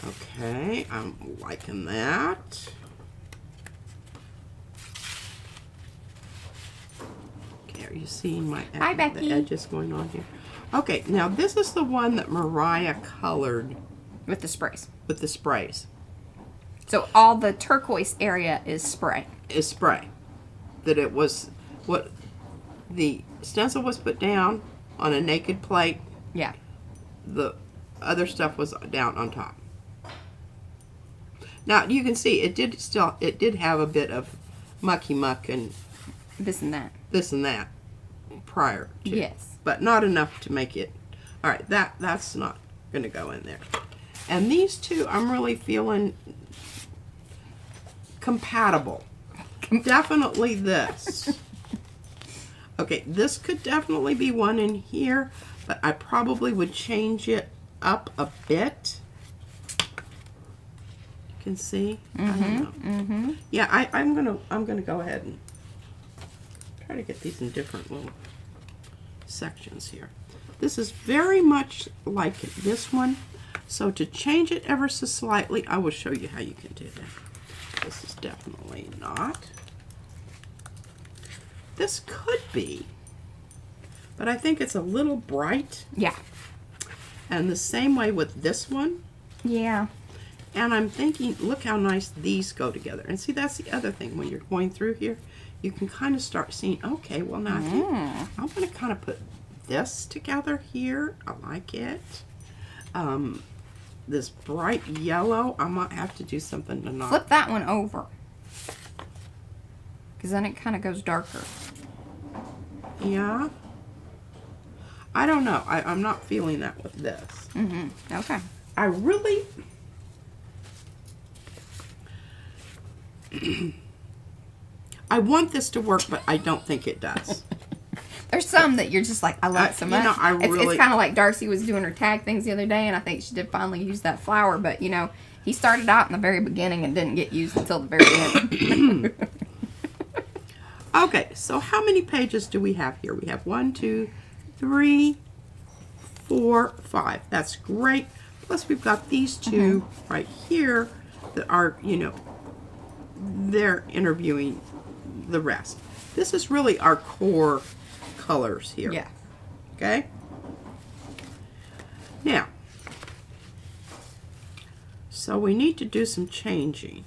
Okay, I'm liking that. Okay, are you seeing my Hi, Becky. the edges going on here? Okay, now this is the one that Mariah colored With the sprays. with the sprays. So all the turquoise area is spray. Is spray. That it was what the stencil was put down on a naked plate. Yeah. The other stuff was down on top. Now you can see it did have a bit of mucky muck and This and that. prior to. Yes. But not enough to make it. All right, that's not going to go in there. And these two I'm really feeling compatible. Definitely this. Okay, this could definitely be one in here, but I probably would change it up a bit. You can see. I don't know. Yeah, I'm gonna go ahead and try to get these in different little sections here. This is very much like this one, so to change it ever so slightly, I will show you how you can do that. This is definitely not. This could be, but I think it's a little bright. Yeah. And the same way with this one. Yeah. And I'm thinking, look how nice these go together. And see, that's the other thing. When you're going through here, you can kind of start seeing, okay, well now I'm going to kind of put this together here. I like it. This bright yellow, I might have to do something to knock. Flip that one over. Because then it kind of goes darker. Yeah. I don't know. I'm not feeling that with this. Okay. I really... I want this to work, but I don't think it does. There's some that you're just like, I love it so much. You know, It's kind of like Darcy was doing her tag things the other day, and I think she did finally use that flower, but, you know, he started out in the very beginning and didn't get used until the very end. Okay, so how many pages do we have here? We have 1, 2, 3, 4, 5. That's great. Plus we've got these two right here that are, you know, they're interviewing the rest. This is really our core colors here. Yeah. Okay? Now, so we need to do some changing.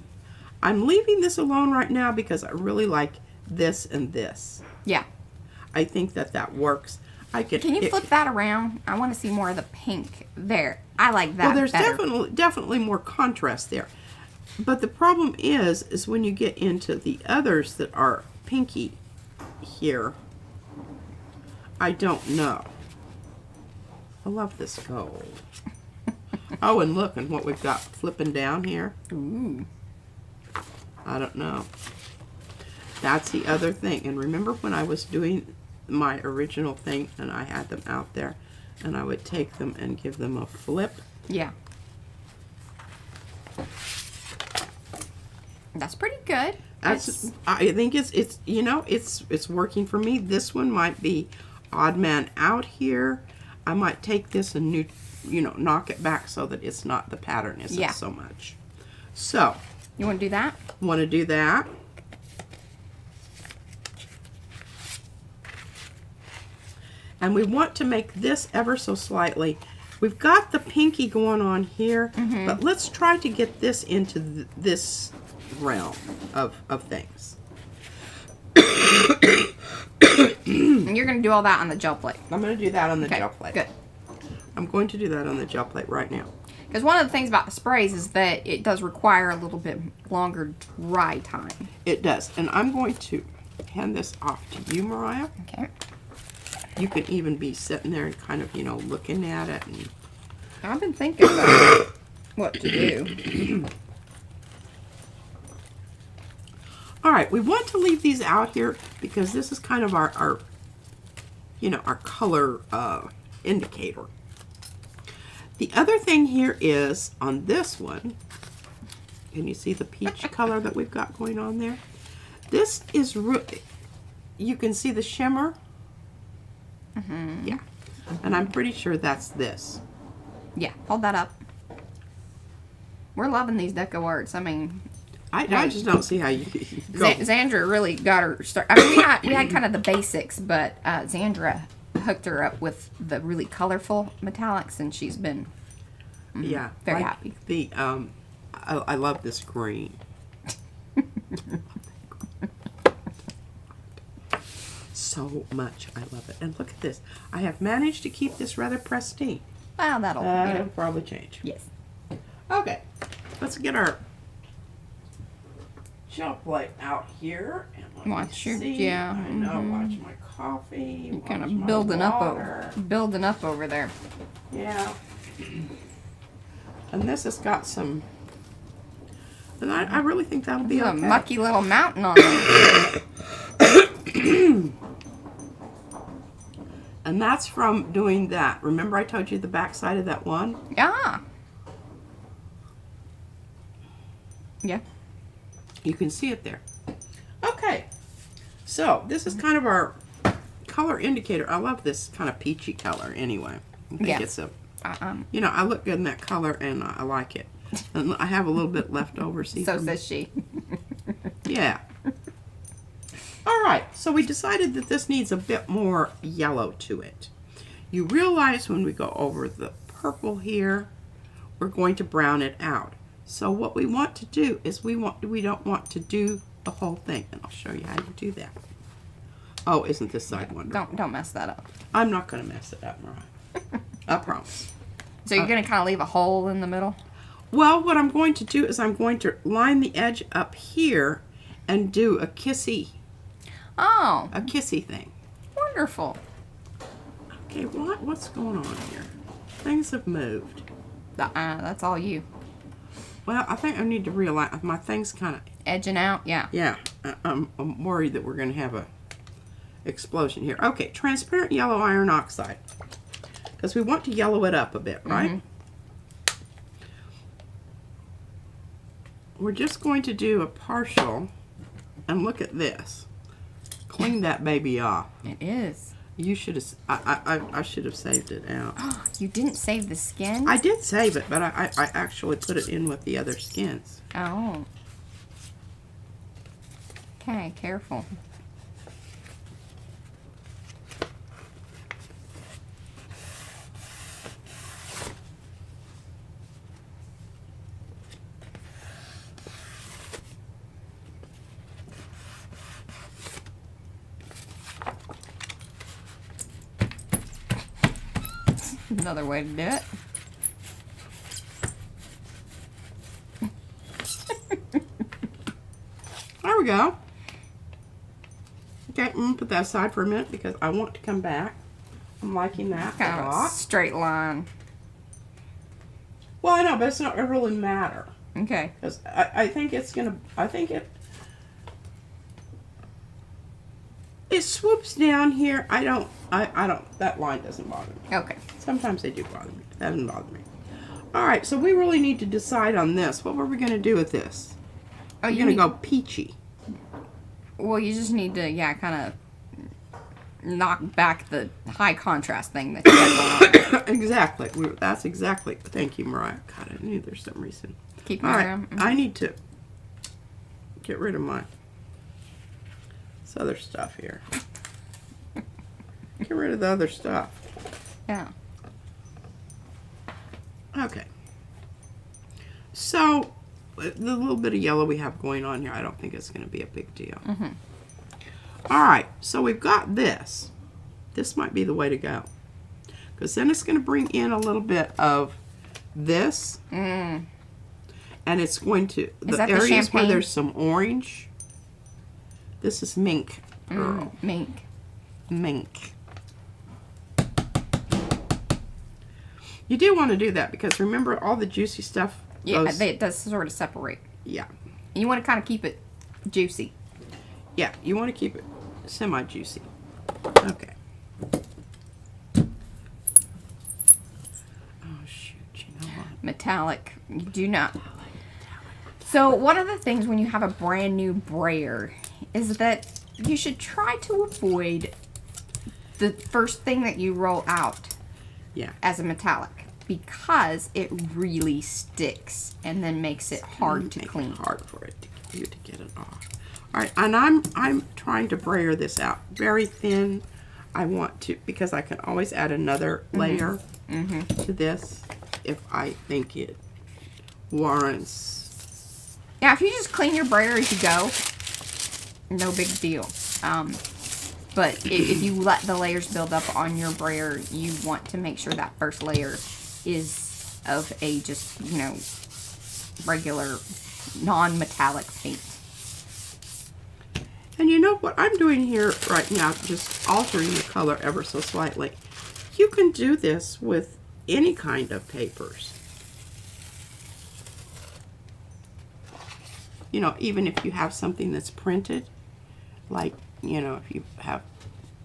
I'm leaving this alone right now because I really like this and this. Yeah. I think that works. Can you flip that around? I want to see more of the pink there. I like that. Well, there's better. definitely more contrast there. But the problem is when you get into the others that are pinky here, I don't know. I love this gold. Oh, and look, and what we've got flipping down here. Ooh. I don't know. That's the other thing. And remember when I was doing my original thing and I had them out there and I would take them and give them a flip? Yeah. That's pretty good. I think it's you know, it's working for me. This one might be odd man out here. I might take this and knock it back so that it's not, the pattern isn't so much. So you want to do that? Want to do that? And we want to make this ever so slightly. We've got the pinky going on here, but let's try to get this into this realm of things. And you're going to do all that on the gel plate. I'm going to do that on the gel plate. Good. I'm going to do that on the gel plate right now. Because one of the things about the sprays is that it does require a little bit longer dry time. It does. And I'm going to hand this off to you, Mariah. Okay. You can even be sitting there and kind of, looking at it. And I've been thinking about what to do. all right, we want to leave these out here because this is kind of our color indicator. The other thing here is on this one, can you see the peach color that we've got going on there? This is you can see the shimmer. Yeah, and I'm pretty sure that's this. Yeah, hold that up. We're loving these deco arts. I mean, I just don't see how you go. Xandra really got her start. I mean, we had kind of the basics, but Xandra hooked her up with the really colorful metallics, and she's been yeah, very like happy. The I love this green. So much, I love it. And look at this. I have managed to keep this rather pristine. Well, that'll probably change. yes. Okay, let's get our shelf light out here. And let Watch me your see. yeah. I know. Watch my coffee. You're kind watch of my water. building up over there. Yeah. And this has got some. And I really think that'll be There's okay. a mucky little mountain on there. And that's from doing that. Remember I told you the back side of that one? Yeah. Yeah. You can see it there. Okay. So this is kind of our color indicator. I love this kind of peachy color anyway. I think it's a, you know, I look good in that color and I like it. And I have a little bit left over. See, So says she. yeah. All right, so we decided that this needs a bit more yellow to it. You realize when we go over the purple here, we're going to brown it out. So what we want to do is we don't want to do the whole thing, and I'll show you how to do that. Oh, isn't this side wonderful? Don't mess that up. I'm not going to mess it up, Mariah. I promise. So you're gonna kind of leave a hole in the middle. Well, what I'm going to do is I'm going to line the edge up here and do a kissy thing. Wonderful. Okay, what's going on here? Things have moved. That's all you. Well, I think I need to realize my thing's kind of Edging out, yeah. yeah. I'm worried that we're going to have a explosion here. Okay, transparent yellow iron oxide, because we want to yellow it up a bit, right? We're just going to do a partial, and look at this. Clean that baby off. It is. You should have. I should have saved it out. You didn't save the skin? I did save it, but I actually put it in with the other skins. Oh. Okay, careful. Another way to do it. There we go. Okay, I'm going to put that aside for a minute because I want to come back. I'm liking that Kind a of a lot. straight line. Well, I know, but it's not going to really matter. Okay. Because I think it's going to, it swoops down here. I don't, that line doesn't bother me. Okay. Sometimes they do bother me. That doesn't bother me. All right, so we really need to decide on this. What were we going to do with this? Oh, You're going to go peachy. Well, you just need to, yeah, kind of knock back the high contrast thing that you got going on. Exactly. That's exactly. Thank you, Mariah. God, I knew there's some reason. Keep All my right, room. I need to get rid of my this other stuff here. Get rid of the other stuff. Yeah. Okay. So, the little bit of yellow we have going on here, I don't think it's going to be a big deal. All right, so we've got this. This might be the way to go. Because then it's going to bring in a little bit of this. And it's going to, the that the areas where champagne? there's some orange. This is mink, girl. Mink. Mink. You do want to do that because remember all the juicy stuff. Yeah, goes, it does sort of separate. yeah. You want to kind of keep it juicy. Yeah, you want to keep it semi-juicy. Okay. Oh, shoot, you know what? Metallic. You do not. So one of the things when you have a brand new brayer is that you should try to avoid the first thing that you roll out as a metallic, because it really sticks and then makes it hard to clean. It hard for you to get it off. All right, and I'm trying to brayer this out very thin. I want to, because I can always add another layer to this if I think it warrants. Yeah, if you just clean your brayer as you go, no big deal. But if you let the layers build up on your brayer, you want to make sure that first layer is of a just, you know, regular non-metallic paint. And you know what I'm doing here right now, just altering the color ever so slightly. You can do this with any kind of papers. You know, even if you have something that's printed, like, you know, if you have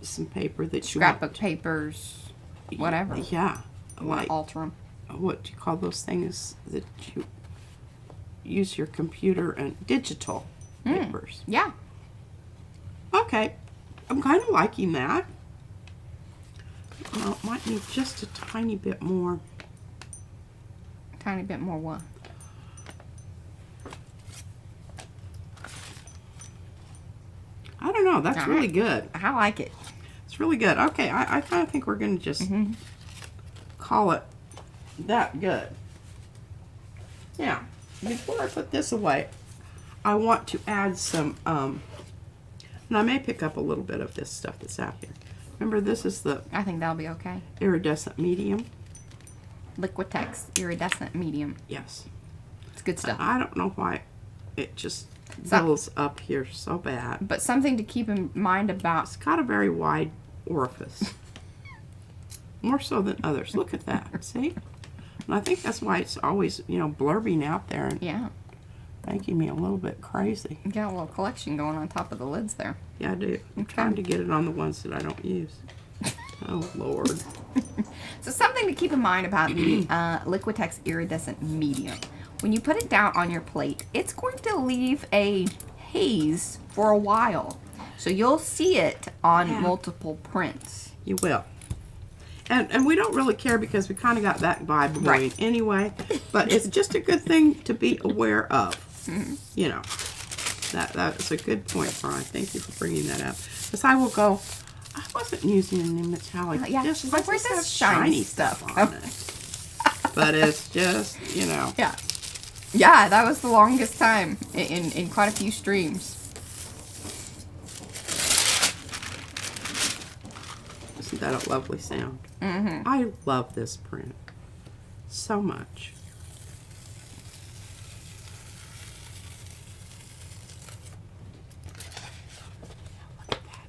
some paper that you Scrapbook want, papers, whatever. Yeah. You want Like, to alter them. what do you call those things that you use your computer and digital papers? Yeah. Okay, I'm kind of liking that. Might need just a tiny bit more. Tiny bit more what? I don't know. That's really good. I like it. It's really good. Okay, I kind of think we're going to just call it that good. Now, before I put this away, I want to add some, and I may pick up a little bit of this stuff that's out here. Remember, this is the I think that'll be okay. iridescent medium. Liquitex iridescent medium. Yes. It's good stuff. I don't know why it just builds up here so bad. But something to keep in mind about... It's got a very wide orifice. More so than others. Look at that. See? And I think that's why it's always, you know, blurbing out there and Yeah. making me a little bit crazy. You got a little collection going on top of the lids there. Yeah, I do. I'm trying to get it on the ones that I don't use. Oh, Lord. So something to keep in mind about the Liquitex iridescent medium. When you put it down on your plate, it's going to leave a haze for a while. So you'll see it on multiple prints. You will. And we don't really care because we kind of got that vibe going anyway. But it's just a good thing to be aware of. You know. That's a good point, Brian. Thank you for bringing that up. Because I will go, I wasn't using any metallic. Yeah, just, she's like, where's have this shiny stuff on it. But it's just, you know. Yeah. Yeah, that was the longest time in quite a few streams. Isn't that a lovely sound? I love this print so much. Look at that.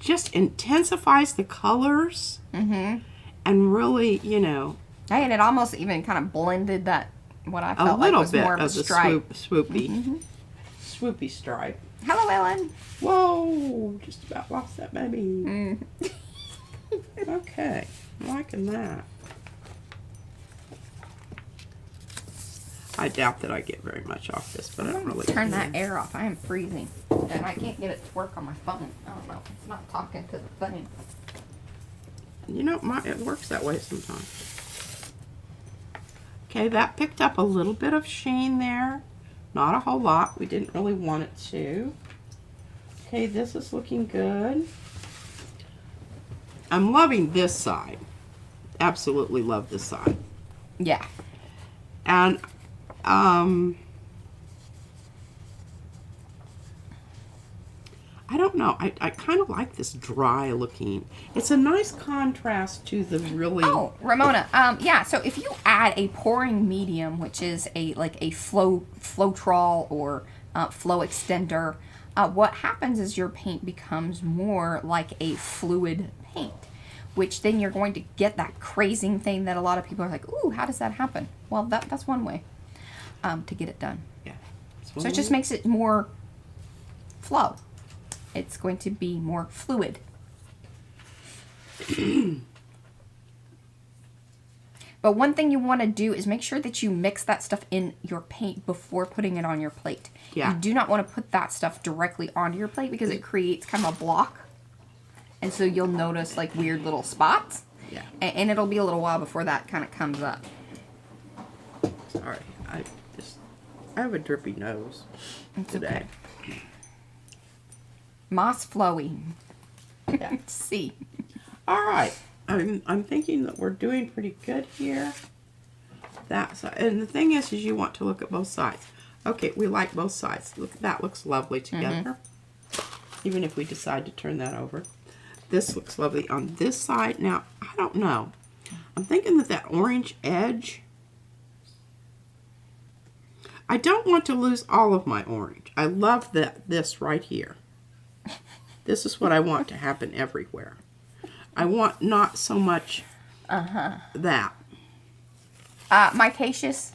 Just intensifies the colors and really, you know. Hey, and it almost even kind of blended that, what I felt like was more of a stripe. Swoopy stripe. Hello, Ellen. Whoa, just about lost that baby. Okay, I'm liking that. I doubt that I get very much off this, but I don't really Turn care. that air off. I am freezing. And I can't get it to work on my phone. I don't know. It's not talking to the thing. You know, it works that way sometimes. Okay, that picked up a little bit of sheen there. Not a whole lot. We didn't really want it to. Okay, this is looking good. I'm loving this side. Absolutely love this side. Yeah. And, I don't know. I kind of like this dry looking. It's a nice contrast to the really... Oh, Ramona. Yeah, so if you add a pouring medium, which is a Floetrol or flow extender, what happens is your paint becomes more like a fluid paint, which then you're going to get that crazing thing that a lot of people are like, ooh, how does that happen? Well, that's one way to get it done. Yeah. So it just makes it more flow. It's going to be more fluid. But one thing you want to do is make sure that you mix that stuff in your paint before putting it on your plate. Yeah. You do not want to put that stuff directly onto your plate because it creates kind of a block. And so you'll notice like weird little spots. Yeah. And it'll be a little while before that kind of comes up. Sorry. I have a drippy nose today. Okay. Moss flowing. Yeah. See. All right. I'm thinking that we're doing pretty good here. And the thing is you want to look at both sides. Okay, we like both sides. Look, that looks lovely together. Even if we decide to turn that over. This looks lovely on this side. Now, I don't know. I'm thinking that orange edge, I don't want to lose all of my orange. I love this right here. This is what I want to happen everywhere. I want not so much that. Micaceous.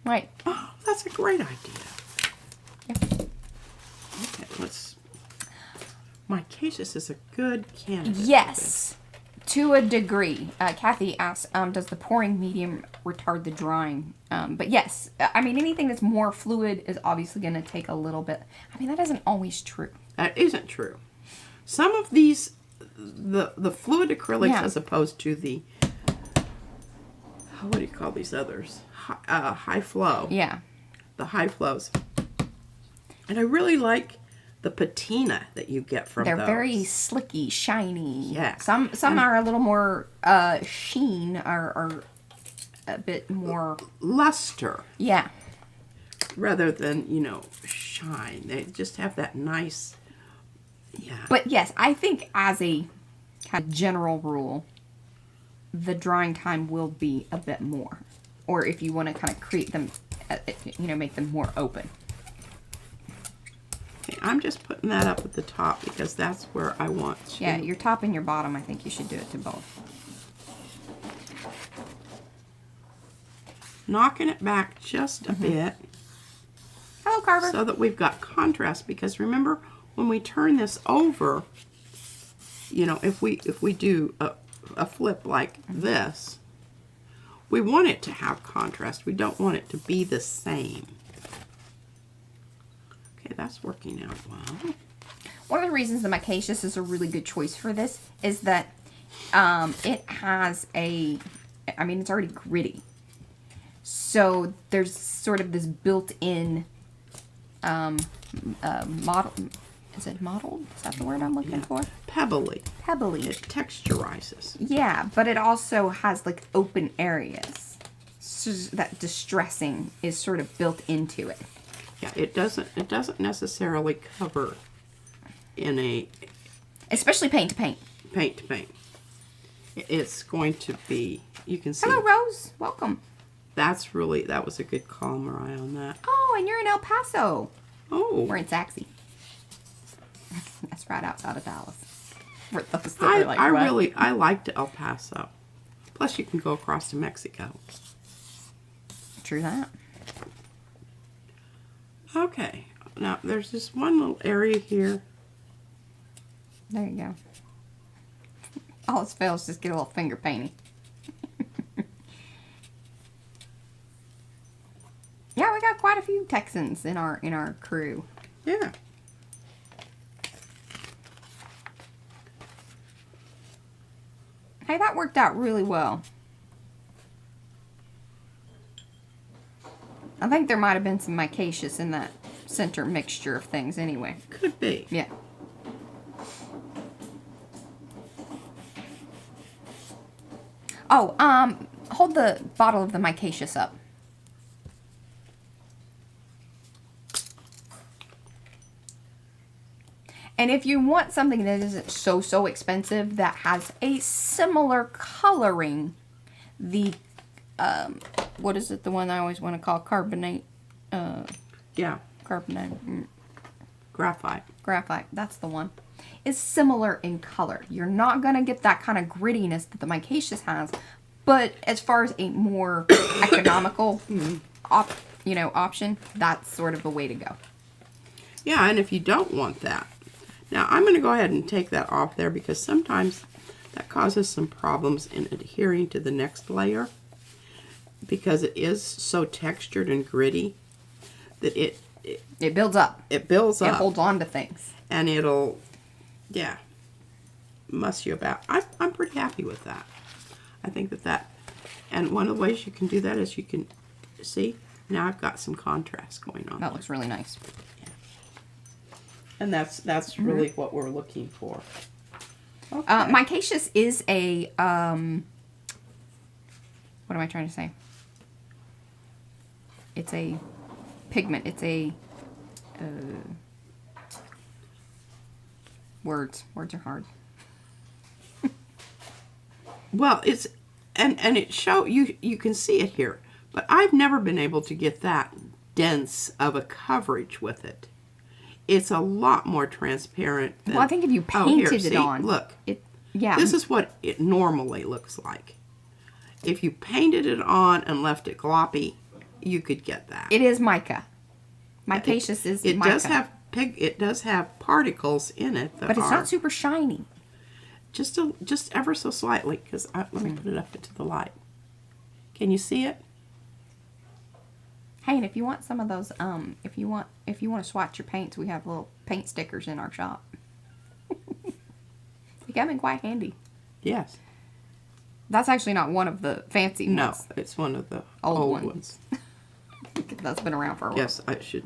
Right. Oh, that's a great idea. Okay, Micaceous is a good candidate. Yes, to a degree. Kathy asked, does the pouring medium retard the drying? But yes, I mean, anything that's more fluid is obviously going to take a little bit. I mean, that isn't always true. That isn't true. Some of these, the fluid acrylics as opposed to the, what do you call these others? High flow. Yeah. The high flows. And I really like the patina that you get from They're those. very slicky, shiny. Yeah. Some are a little more sheen or a bit more luster. Yeah. Rather than, shine. They just have that nice, But yes, I think as a kind of general rule, the drying time will be a bit more. Or if you want to kind of create them, make them more open. Okay, I'm just putting that up at the top because that's where I want to. Yeah, your top and your bottom, I think you should do it to both. Knocking it back just a bit. Hello, Carver. So that we've got contrast, because remember when we turn this over, if we do a flip like this, we want it to have contrast. We don't want it to be the same. Okay, that's working out well. One of the reasons the Micaceous is a really good choice for this is that it has it's already gritty. So there's sort of this built-in model. Is it mottled? Is that the word I'm looking for? Pebbly. Pebbly. It texturizes. Yeah, but it also has like open areas. So that distressing is sort of built into it. Yeah, it doesn't necessarily cover in a... Especially paint to paint. Paint to paint. It's going to be, you can see... Hello, Rose. Welcome. That was a good call, Mariah, on that. Oh, and you're in El Paso. Oh. We're in Saxe. That's right outside of Dallas. For those that are like, I liked El Paso. Plus, you can go across to Mexico. True that. Okay. Now, there's this one little area here. There you go. All else fails, just get a little finger painting. Yeah, we got quite a few Texans in our crew. Yeah. Hey, that worked out really well. I think there might have been some Micaceous in that center mixture of things anyway. Could be. Yeah. Oh, hold the bottle of the Micaceous up. And if you want something that isn't so expensive, that has a similar coloring, the, what is it, the one I always want to call carbonate? Yeah. Carbonate. Graphite. Graphite, that's the one. Is similar in color. You're not going to get that kind of grittiness that the Micaceous has, but as far as a more economical option, that's sort of a way to go. Yeah, and if you don't want that, now I'm going to go ahead and take that off there because sometimes that causes some problems in adhering to the next layer because it is so textured and gritty that it builds up. It builds up. It holds on to things. And it'll, muss you about. I'm pretty happy with that. I think that, and one of the ways you can do that is you can, see, now I've got some contrast going on. That looks really nice. And that's really what we're looking for. Okay. Micaceous is a, what am I trying to say? It's a pigment. It's a, words are hard. Well, it's, and it you can see it here, but I've never been able to get that dense of a coverage with it. It's a lot more transparent than, Well, I think if you painted it on, look, yeah. this is what it normally looks like. If you painted it on and left it gloppy, you could get that. It is mica. Micaceous is it mica. It does have particles in it that but it's are not super shiny. just ever so slightly. Because let me put it up into the light. Can you see it? Hey, and if you want some of those, if you want to swatch your paints, we have little paint stickers in our shop. They come in quite handy. Yes. That's actually not one of the fancy No, ones. it's one of the Old ones. That's been around for a while. Yes, I should,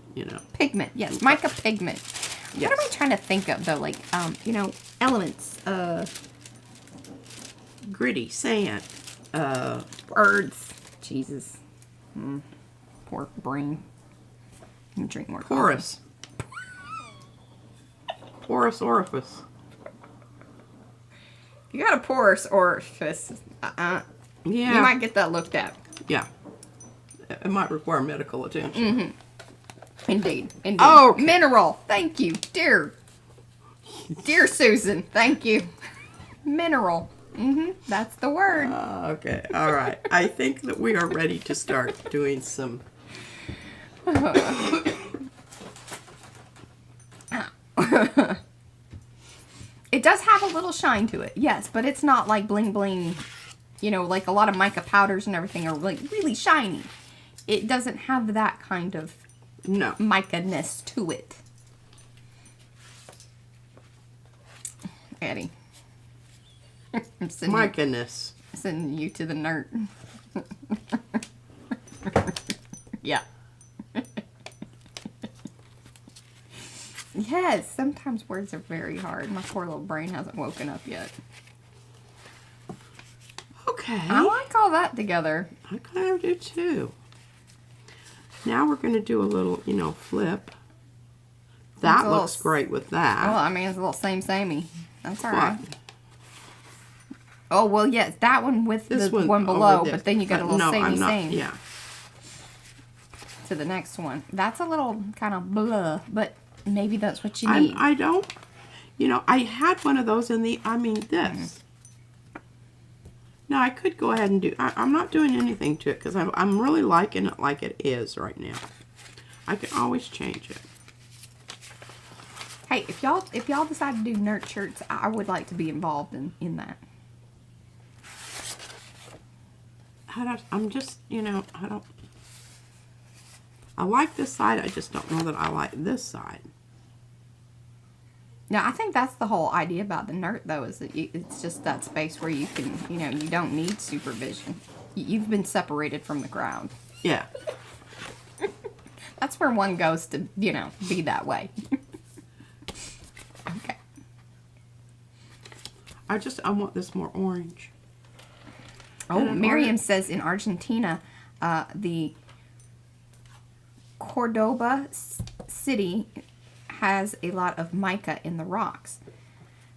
Pigment, yes, mica pigment. Yes. What am I trying to think of though? Like, elements. Gritty, sand, Birds. Jesus. Poor brain. I'm gonna drink more coffee. porous. Porous orifice. You got a porous orifice. Yeah. You might get that looked at. Yeah. It might require medical attention. Indeed. Indeed. Oh, okay. Mineral. Thank you. Dear Susan. Thank you. Mineral. That's the word. Okay. All right. I think that we are ready to start doing some. It does have a little shine to it, yes, but it's not like bling bling, like a lot of mica powders and everything are like really shiny. It doesn't have that kind of No. mica-ness to it. Eddie. I'm Mica-ness. sending you to the nerd. Yeah. Yes, sometimes words are very hard. My poor little brain hasn't woken up yet. Okay. I like all that together. I kind of do too. Now we're going to do a little, flip. That a little looks great with that. Well, I mean, it's a little samey. That's all right. What? Oh, well, yes, that one with This the one one below, over but then you got a little no, samey I'm not, same Yeah. to the next one. That's a little kind of blah, but maybe that's what you need. I don't, I had one of those in this. Now, I could go ahead and do, I'm not doing anything to it because I'm really liking it like it is right now. I can always change it. Hey, if y'all decide to do nerd shirts, I would like to be involved in that. I'm just, I like this side. I just don't know that I like this side. Now, I think that's the whole idea about the nerd, though, is that it's just that space where you can, you don't need supervision. You've been separated from the crowd. Yeah. That's where one goes to, be that way. Okay. I want this more orange. Oh, Miriam says in Argentina, the Cordoba city has a lot of mica in the rocks.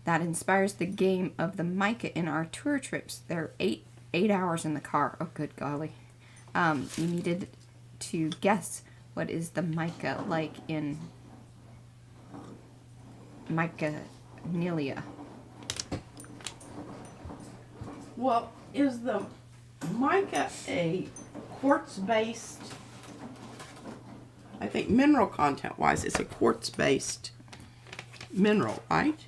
That inspires the game of the mica in our tour trips. They're 8 hours in the car. Oh, good golly. You needed to guess what is the mica like in Mica-nelia. Well, is the mica a quartz-based? I think mineral content-wise, it's a quartz-based mineral, right?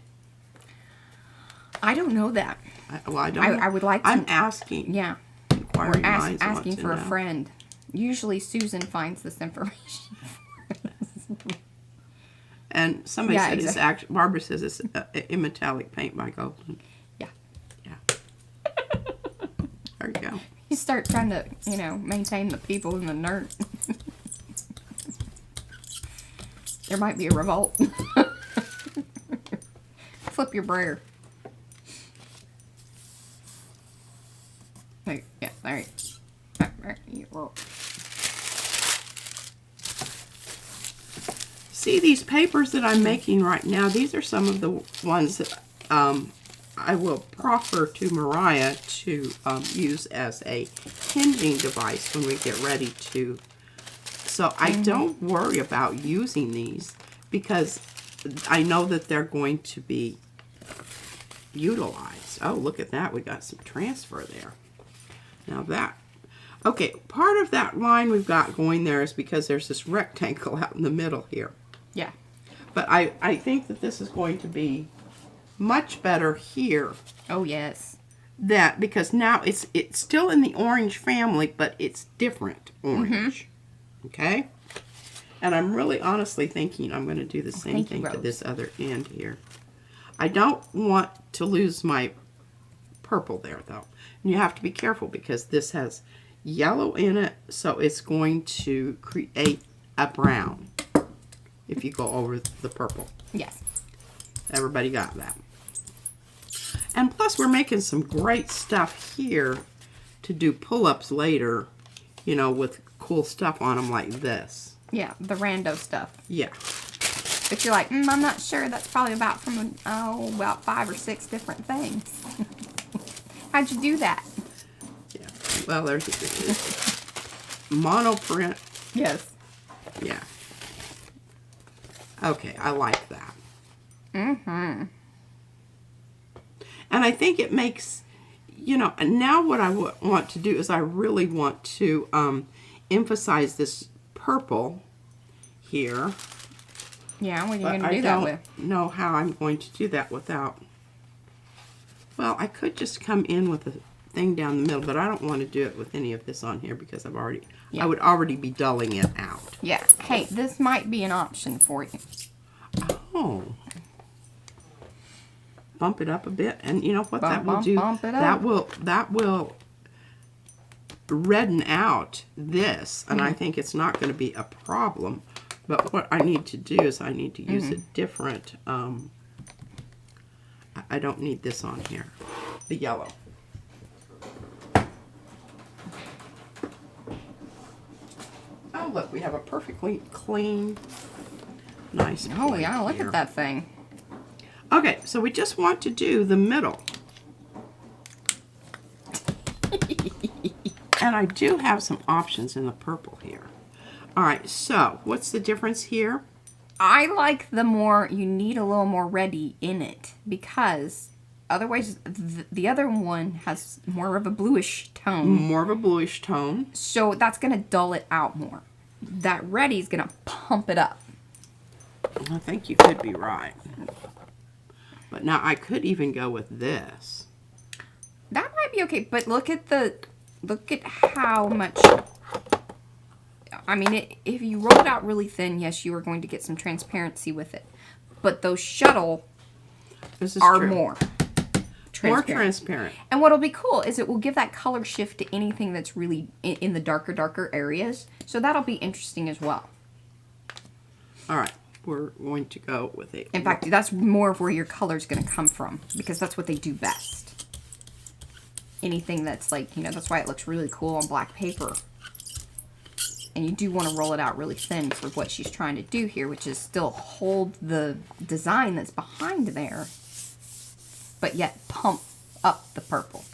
I don't know that. I don't. I would like to. I'm asking. Yeah. Inquiring We're minds want asking to for a know. friend. Usually Susan finds this information. And somebody Yeah, said it's exactly. actually. Barbara says it's metallic paint by Goldman. Yeah. Yeah. There you go. You start trying to, maintain the people in the nerd. There might be a revolt. Flip your brayer. Yeah, there you go. See these papers that I'm making right now? These are some of the ones that I will proffer to Mariah to use as a hinging device when we get ready to. So I don't worry about using these because I know that they're going to be utilized. Oh, look at that. We got some transfer there. Now that, okay, part of that line we've got going there is because there's this rectangle out in the middle here. Yeah. But I think that this is going to be much better here. Oh, yes. That because now it's still in the orange family, but it's different orange. Okay? And I'm really honestly thinking I'm going to do the same thing to this other end here. I don't want to lose my purple there, though. And you have to be careful because this has yellow in it, so it's going to create a brown if you go over the purple. Yes. Everybody got that. And plus, we're making some great stuff here to do pull-ups later, you know, with cool stuff on them like this. Yeah, the rando stuff. Yeah. If you're like, I'm not sure, that's probably about from, about 5 or 6 different things. How'd you do that? Yeah. Well, there's monoprint. Yes. Yeah. Okay, I like that. Mm-hmm. And I think it makes, you know, and now what I want to do is I really want to emphasize this purple here. Yeah, what are you going to do that with? I don't know how I'm going to do that without, well, I could just come in with a thing down the middle, but I don't want to do it with any of this on here because I've already, I would already be dulling it out. Yeah. Hey, this might be an option for you. Oh. Bump it up a bit, and you know what Bump, that will bump, do? bump it up. That will redden out this, and I think it's not going to be a problem. But what I need to do is I need to use a different. I don't need this on here. The yellow. Oh look, we have a perfectly clean, nice. Oh yeah, look here. at that thing. Okay, so we just want to do the middle. And I do have some options in the purple here. All right, so what's the difference here? I like the more, you need a little more reddy in it because otherwise the other one has more of a bluish tone. More of a bluish tone. So that's going to dull it out more. That reddy is going to pump it up. I think you could be right. But now I could even go with this. That might be okay, but look at how much, I mean, if you roll it out really thin, yes, you are going to get some transparency with it. But those shuttle are true. more transparent. More transparent. And what'll be cool is it will give that color shift to anything that's really in the darker areas. So that'll be interesting as well. All right. We're going to go with a... In fact, that's more of where your color's going to come from because that's what they do best. Anything that's like, you know, that's why it looks really cool on black paper. And you do want to roll it out really thin for what she's trying to do here, which is still hold the design that's behind there, but yet pump up the purple.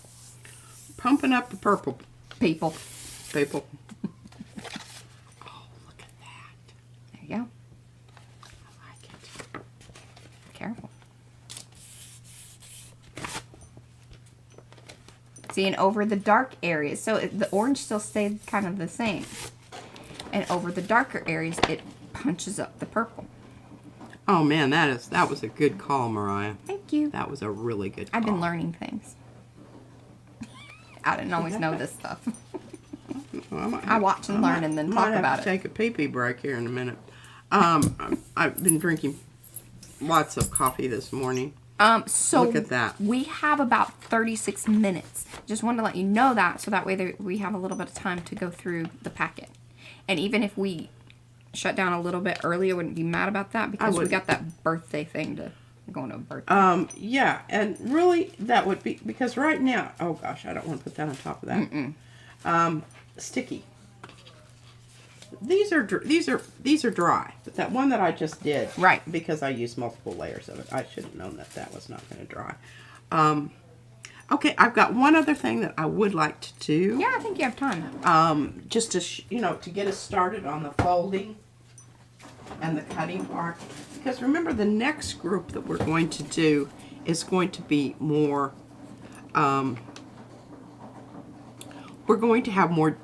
Pumping up the purple. People. People. Oh, look at that. There you go. I like it. Careful. See, and over the dark areas, so the orange still stayed kind of the same. And over the darker areas, it punches up the purple. Oh man, that was a good call, Mariah. Thank you. That was a really good call. I've been learning things. I didn't always know this stuff. Well, I watch and learn and then talk about it. Take a pee-pee break here in a minute. I've been drinking lots of coffee this morning. So look at that. We have about 36 minutes. Just wanted to let you know that, so that way we have a little bit of time to go through the packet. And even if we shut down a little bit early, I wouldn't be mad about that because we got that birthday thing to going to a birthday. Yeah, and really that would be, because right now, oh gosh, I don't want to put that on top of that. Sticky. These are dry, but that one that I just did, Right, because I used multiple layers of it, I should have known that that was not going to dry. Okay, I've got one other thing that I would like to do. yeah, I think you have time. Just to to get us started on the folding and the cutting part, because remember the next group that we're going to do is going to be more. We're going to have more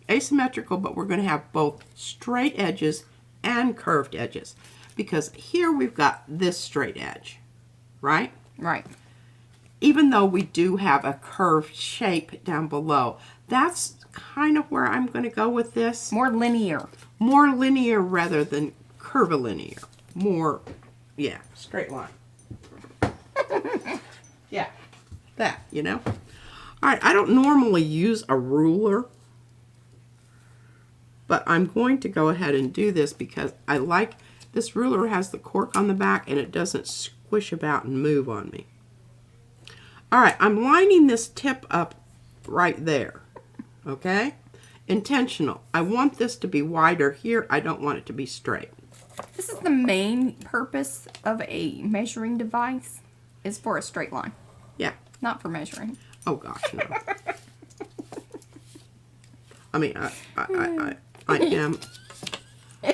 asymmetrical, but we're going to have both straight edges and curved edges, because here we've got this straight edge, right? Right. Even though we do have a curved shape down below, that's kind of where I'm going to go with this. More linear. More linear rather than curvilinear. More, yeah, straight line. Yeah, that, All right, I don't normally use a ruler, but I'm going to go ahead and do this because I like, this ruler has the cork on the back and it doesn't squish about and move on me. All right, I'm lining this tip up right there, okay? Intentional. I want this to be wider here. I don't want it to be straight. This is the main purpose of a measuring device, is for a straight line. Yeah. Not for measuring. Oh, gosh, no. I mean, I am.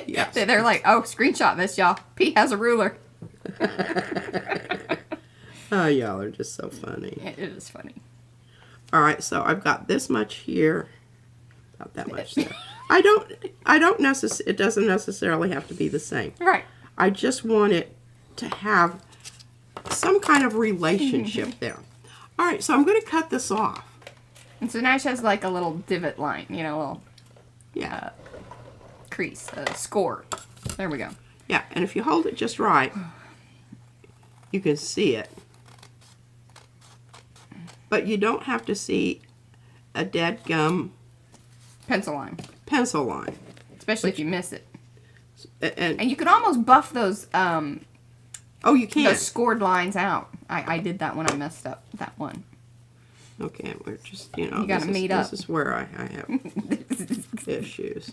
Yes. They're like, oh, screenshot this, y'all. Pete has a ruler. Oh, y'all are just so funny. It is funny. All right, so I've got this much here, about that much there. It doesn't necessarily have to be the same. Right. I just want it to have some kind of relationship there. All right, so I'm going to cut this off. And so now she has like a little divot line, a little crease, a score. There we go. Yeah, and if you hold it just right, you can see it. But you don't have to see a dead gum pencil line. Especially if you miss it. And you could almost buff those oh, you can. those scored lines out. I did that when I messed up that one. Okay, we're just, you gotta meet up. This is where I have issues.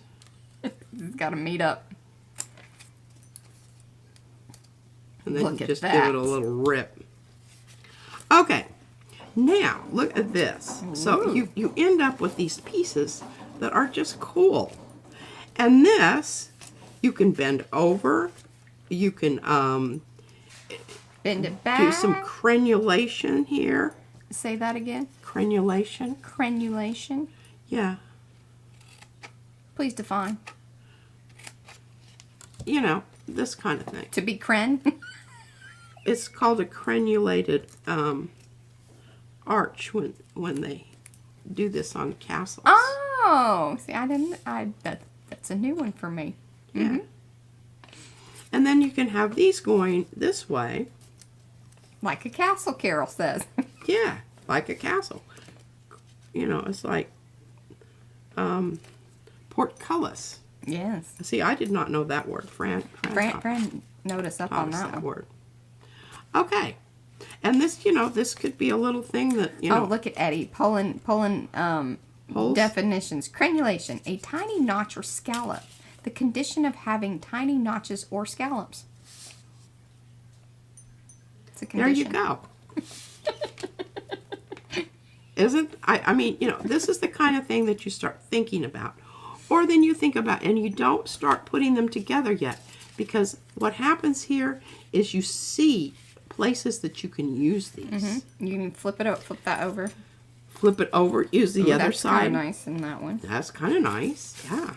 Gotta meet up. And then Look you at just that. give it a little rip. Okay, now look at this. So you end up with these pieces that are just cool. And this, you can bend over. You can Bend it back. do some crenulation here. Say that again. Crenulation. Crenulation. Yeah. Please define. This kind of thing. To be cren. It's called a crenulated arch when they do this on castles. Oh, see, that's a new one for me. Yeah. And then you can have these going this way. Like a castle, Carol says. Yeah, like a castle. It's like portcullis. Yes. See, I did not know that word. Fran notice up on that one. word. Okay. And this, this could be a little thing that, Oh, look at Eddie pulling Holes? definitions. Crenulation, a tiny notch or scallop. The condition of having tiny notches or scallops. It's a There you condition. go. I mean, this is the kind of thing that you start thinking about. Or then you think about, and you don't start putting them together yet. Because what happens here is you see places that you can use these. Mm-hmm. You can flip that over. Flip it over, use the other That's side. kind of nice in that one. That's kind of nice, yeah.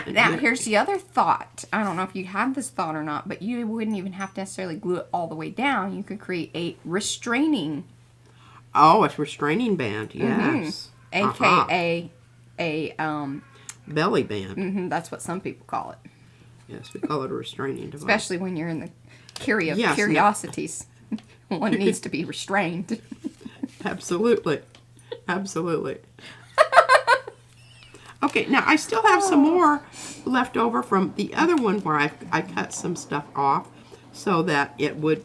And Now, here- here's the other thought. I don't know if you had this thought or not, but you wouldn't even have to necessarily glue it all the way down. You could create a restraining. Oh, a restraining band, yes. AKA a Belly band. that's what some people call it. Yes, we call it a restraining device. Especially when you're in the of Yes, curiosities. One needs to be restrained. Absolutely. Absolutely. Okay, now I still have some more left over from the other one where I cut some stuff off. so that it would.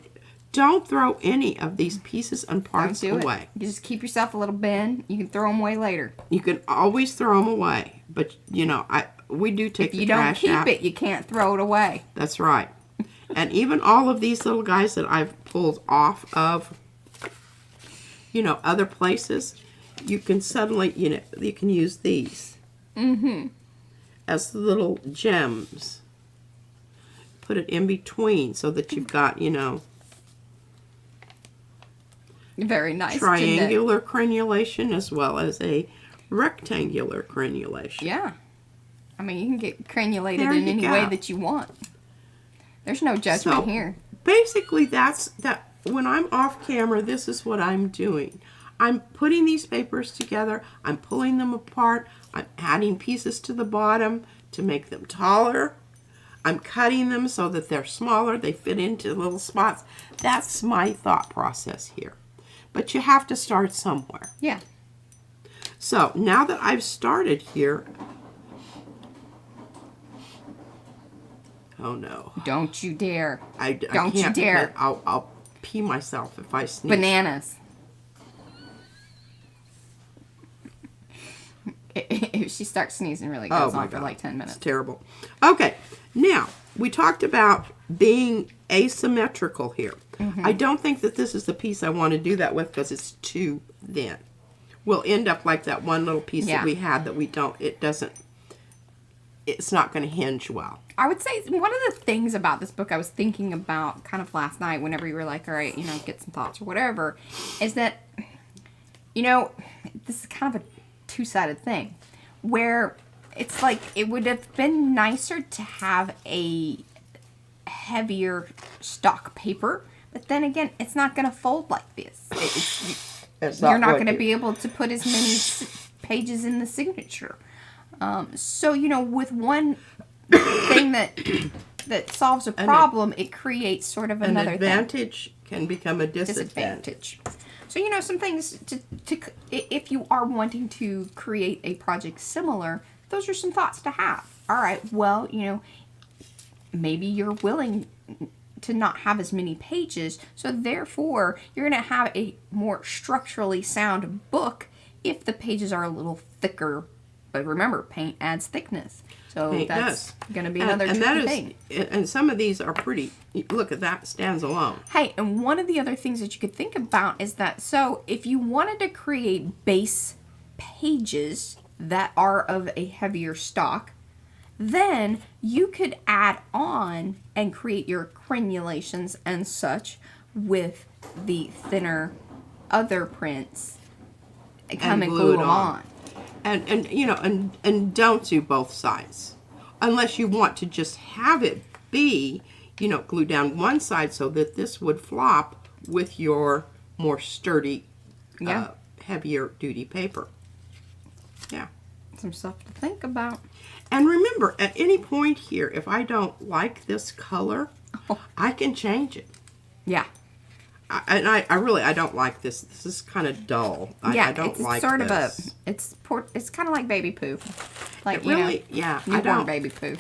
Don't throw any of these pieces and parts away. You just keep yourself a little bin. You can throw them away later. You can always throw them away, but you know, we do take the trash out. If you don't keep it, you can't throw it away. That's right. And even all of these little guys that I've pulled off of, you know, other places, you can suddenly, you know, you can use these as little gems. Put it in between so that you've got, you know, very nice triangular crenulation as well as a rectangular crenulation. Yeah. I mean, you can get crenulated in any way that you want. There's no judgment here. Basically, that. When I'm off camera, this is what I'm doing. I'm putting these papers together. I'm pulling them apart. I'm adding pieces to the bottom to make them taller. I'm cutting them so that they're smaller. They fit into little spots. That's my thought process here. But you have to start somewhere. Yeah. So now that I've started here. Oh no. Don't you dare. Don't you dare. I'll pee myself if I sneeze. Bananas. If she starts sneezing, really goes on for like 10 minutes. It's terrible. Okay. Now, we talked about being asymmetrical here. I don't think that this is the piece I want to do that with because it's too thin. We'll end up like that one little piece that we had that we don't, it's not going to hinge well. I would say one of the things about this book I was thinking about kind of last night whenever you were like, all right, you know, get some thoughts or whatever, is that, you know, this is kind of a two-sided thing where it's like it would have been nicer to have a heavier stock paper, but then again, it's not going to fold like this. You're not going to be able to put as many pages in the signature. So, you know, with one thing that solves a problem, it creates sort of another thing. An advantage can become a disadvantage. So, you know, some things to if you are wanting to create a project similar, those are some thoughts to have. All right, well, you know, maybe you're willing to not have as many pages, so therefore you're going to have a more structurally sound book if the pages are a little thicker. But remember, paint adds thickness. So that's going to be another tricky thing. And some of these are pretty, look at that, stands alone. Hey, and one of the other things that you could think about is that, so if you wanted to create base pages that are of a heavier stock, then you could add on and create your crenulations and such with the thinner other prints and glue them on. And you know, and don't do both sides. Unless you want to just have it be, you know, glue down one side so that this would flop with your more sturdy, heavier duty paper. Yeah. Some stuff to think about. And remember, at any point here, if I don't like this color, I can change it. Yeah. I don't like this. This is kind of dull. I don't like sort this. It's kind of like baby poo. Like, newborn baby poo.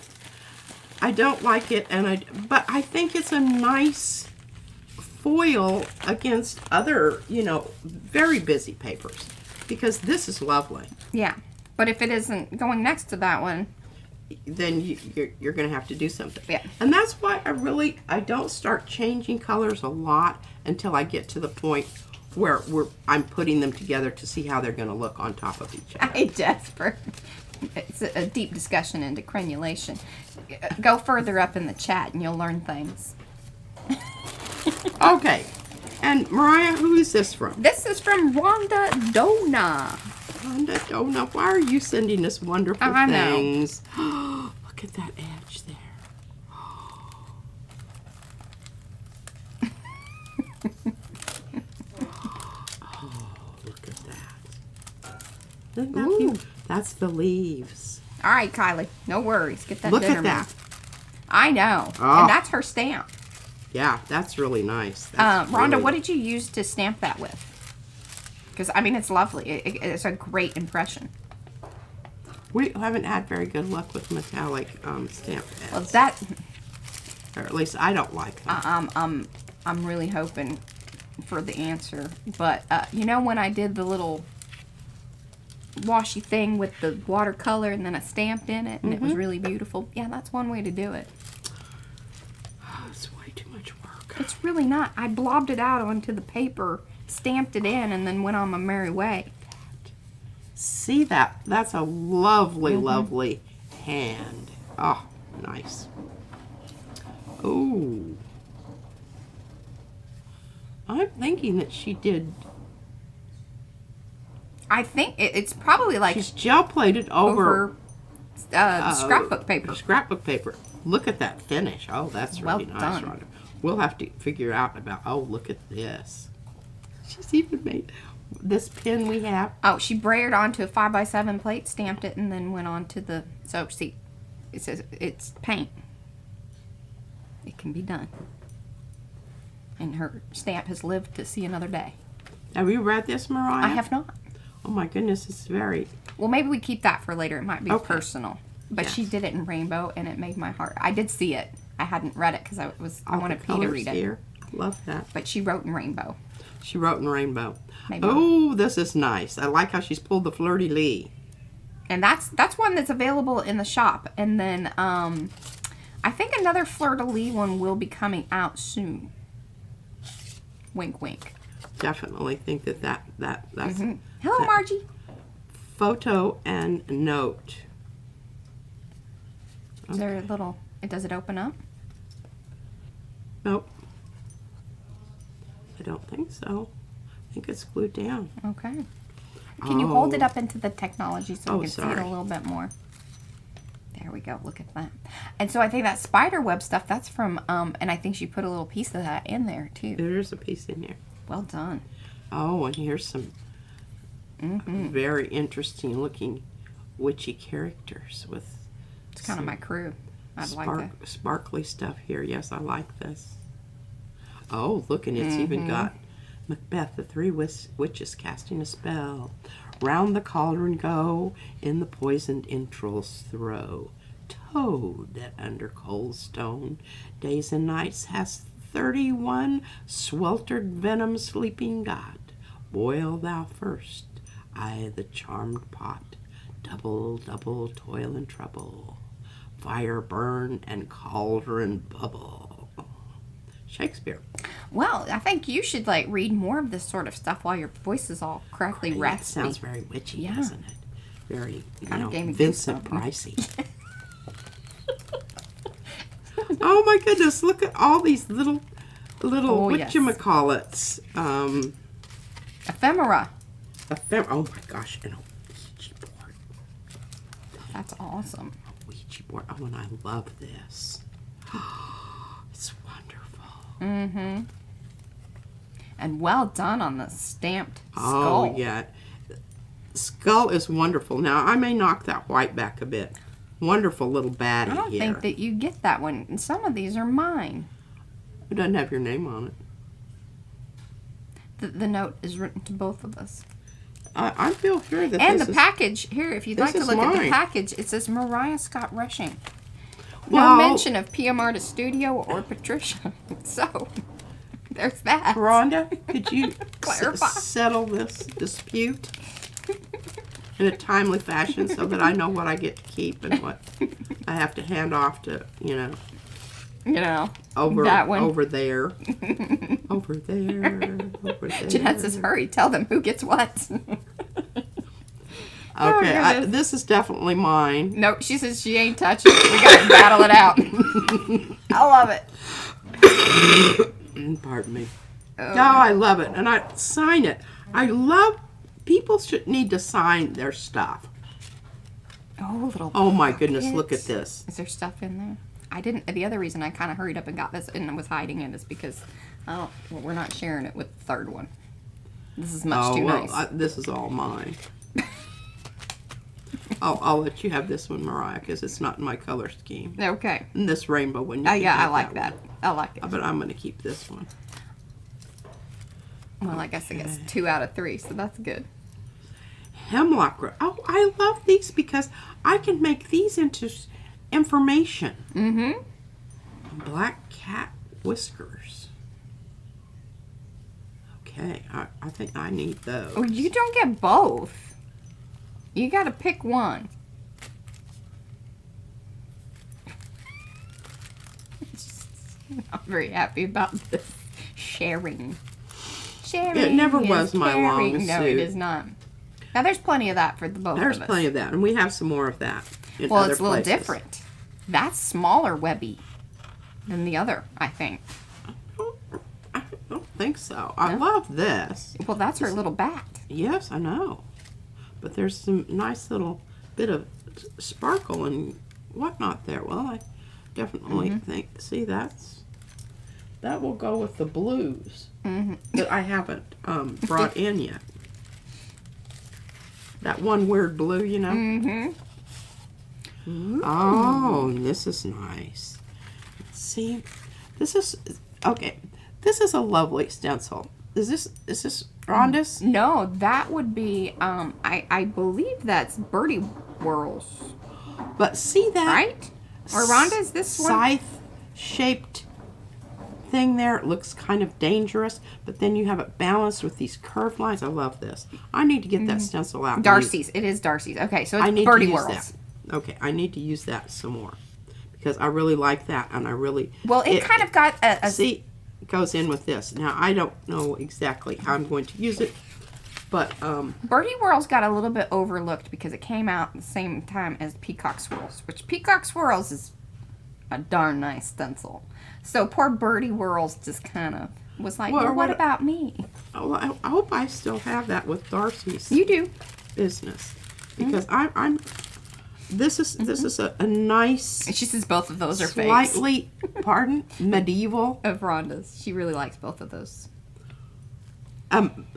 I don't like it, but I think it's a nice foil against other, you know, very busy papers because this is lovely. Yeah, but if it isn't going next to that one, then you're going to have to do something. Yeah. And that's why I don't start changing colors a lot until I get to the point where I'm putting them together to see how they're going to look on top of each other. Hey, Jasper. It's a deep discussion into crenulation. Go further up in the chat and you'll learn things. Okay. And Mariah, who is this from? This is from Rhonda Dona. Rhonda Dona, why are you sending us wonderful things? Look at that edge there. Oh, look at that. Isn't that beautiful? That's the leaves. All right, Kylie. No worries. Get that Look dinner at that. I know. Oh. And that's her stamp. Yeah, that's really nice. Rhonda, what did you use to stamp that with? Because, I mean, it's lovely. It's a great impression. We haven't had very good luck with metallic stamp pads. Well, Or at least I don't like them. I'm really hoping for the answer. But, you know when I did the little washy thing with the watercolor and then I stamped in it and it was really beautiful? Yeah, that's one way to do it. Oh, it's way too much work. It's really not. I blobbed it out onto the paper, stamped it in, and then went on my merry way. See that? That's a lovely, lovely hand. Oh, nice. Oh. I'm thinking that she did. I think it's probably like She's gel plated over scrapbook paper. Scrapbook paper. Look at that finish. Oh, that's really Well nice, done. Rhonda. We'll have to figure out about. Oh, look at this. She's even made this pin we have. Oh, she brayered onto a 5x7 plate, stamped it, and then went on to the. So see, it says it's paint. It can be done. And her stamp has lived to see another day. Have you read this, Mariah? I have not. Oh my goodness, it's very. Well, maybe we keep that for later. It might be Okay. personal. But Yes. she did it in rainbow, and it made my heart. I did see it. I hadn't read it because I All wanted the P to colors read it. here. Love that. But she wrote in rainbow. She wrote in rainbow. Maybe. Oh, this is nice. I like how she's pulled the fleur-de-lis. And that's one that's available in the shop. And then I think another fleur-de-lis one will be coming out soon. Wink, wink. Definitely think that's Hello, Margie. photo and note. Is there a little? Does it open up? Nope. I don't think so. I think it's glued down. Okay. Can you hold it Oh. up into the technology so we can see it sorry. a little bit more? There we go. Look at that. And so I think that spider web stuff, that's from, and I think she put a little piece of that in there too. There's a piece in here. Well done. Oh, and here's some very interesting looking witchy characters with It's kind of my crew. I'd like that. sparkly stuff here. Yes, I like this. Oh, look, and it's even got Macbeth, the three witches casting a spell. Round the cauldron go, in the poisoned entrails throw. Toad that under cold stone, days and nights has 31 sweltered venom sleeping god. Boil thou first, I the charmed pot. Double, double toil and trouble. Fire burn and cauldron bubble. Shakespeare. Well, I think you should like read more of this sort of stuff while your voice is all correctly That raspy. sounds very witchy, Yeah. doesn't it? Very, Kinda gave me Vincent goosebumps. Pricey. Oh my goodness! Look at all these little Oh, yes. whatchamacallits. Ephemera. Oh my gosh! And a Ouija board. That's awesome. A Ouija board. Oh, and I love this. It's wonderful. Mm-hmm. And well done on the stamped skull. Oh yeah. Skull is wonderful. Now I may knock that white back a bit. Wonderful little baddie I don't here. think that you get that one. And some of these are mine. It doesn't have your name on it. The note is written to both of us. I feel sure that And this the is, package, here, if you'd this like to is look at the mine. package, it says Mariah Scott Rushing. Well- No mention of PM Artist Studio or Patricia. So, there's that. Rhonda, could you Clarify. settle this dispute in a timely fashion so that I know what I get to keep and what I have to hand off to, You know, over that one. over there. Over there. Over there. Jeanette says, hurry, tell them who gets what. Okay, goodness. this is definitely mine. No, she says she ain't touching it. We gotta battle it out. I love it. Pardon me. Oh. Oh, I love it. And I sign it. I love, people should need to sign their stuff. Oh, little. Oh my goodness, look at pockets. this. Is there stuff in there? I didn't. The other reason I kind of hurried up and got this and was hiding it is because we're not sharing it with the third one. This is much too well, nice. this is all mine. I'll let you have this one, Mariah, because it's not in my color scheme. Okay. And this rainbow one. Oh yeah, I like that. I like it. But I'm going to keep this one. Well, I guess 2 out of 3, so that's good. Hemlock. Oh, I love these because I can make these into information. Mm-hmm. Oh Black cat whiskers. Okay, I think I need those. Oh, you don't get both. You got to pick one. I'm not very happy about this sharing. Sharing. It never is was my caring. longest No, suit. it is not. Now there's plenty of that for the both There's of us. plenty of that, and we have some more of that in Well, other it's a little places. different. That's smaller webby than the other, I think. I don't think so. I love this. Well, that's her little bat. Yes, I know. But there's some nice little bit of sparkle and whatnot there. Well, I definitely think, see, that will go with the blues that I haven't brought in yet. That one weird blue, you know? Oh, this is nice. See, this is, okay, this is a lovely stencil. Is this Rhonda's? No, that would be, I believe that's Birdie Whirls. But see that? Right? Or Rhonda's this one? Scythe-shaped thing there. It looks kind of dangerous, but then you have it balanced with these curved lines. I love this. I need to get that stencil out. Darcy's. It is Darcy's. Okay, so I it's need Birdie to use Whirls. that. Okay, I need to use that some more because I really like that, and I really Well, it kind of got a see it goes in with this. Now I don't know exactly how I'm going to use it, but Birdie Whirls got a little bit overlooked because it came out at the same time as Peacock Swirls, which Peacock Swirls is a darn nice stencil. So poor Birdie Whirls just kind of was like, well, what about me? I hope I still have that with Darcy's You do. business because I'm. This is a nice. And she says both of those are fakes. Slightly, pardon, medieval. Of Rhonda's. She really likes both of those.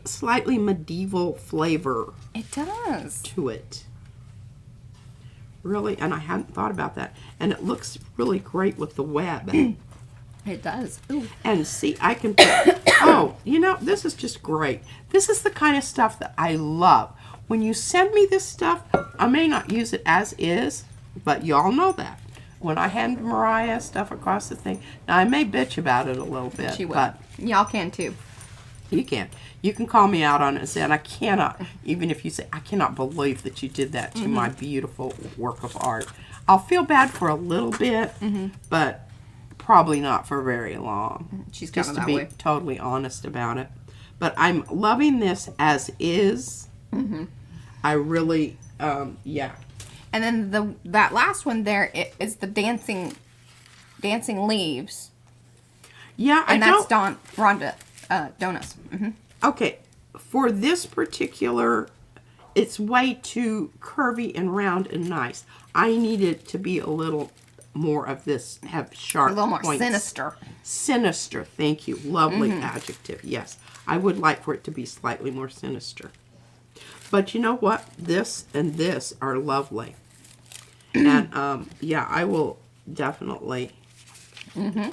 Slightly medieval flavor It does. to it. Really, and I hadn't thought about that. And it looks really great with the web. It does. Ooh. And see, I can put, oh, you know, this is just great. This is the kind of stuff that I love. When you send me this stuff, I may not use it as is, but y'all know that. When I hand Mariah stuff across the thing, now I may bitch about it a little bit. She will. But Y'all can too. you can. You can call me out on it and say, and I cannot, even if you say, I cannot believe that you did that to my beautiful work of art. I'll feel bad for a little bit, but probably not for very long. She's just kind to of be that way. totally honest about it. But I'm loving this as is. I really, yeah. And then that last one there is the dancing leaves. Yeah, And that's Rhonda Donuts. Okay, for this particular, it's way too curvy and round and nice. I need it to be a little more of this, have sharp A little more points. sinister. Sinister, thank you. Lovely adjective, yes. I would like for it to be slightly more sinister. But you know what? This and this are lovely. And, yeah, I will definitely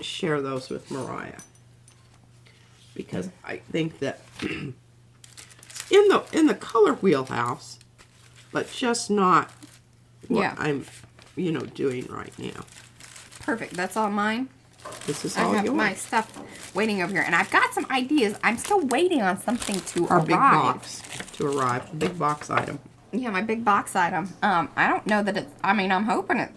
share those with Mariah. Because I think that in the color wheelhouse, but just not what I'm, doing right now. Perfect. That's all mine. This is I all have yours. my stuff waiting over here. And I've got some ideas. I'm still waiting on something to Our arrive. big box to arrive. Big box item. Yeah, my big box item. I don't know that it's, I'm hoping it,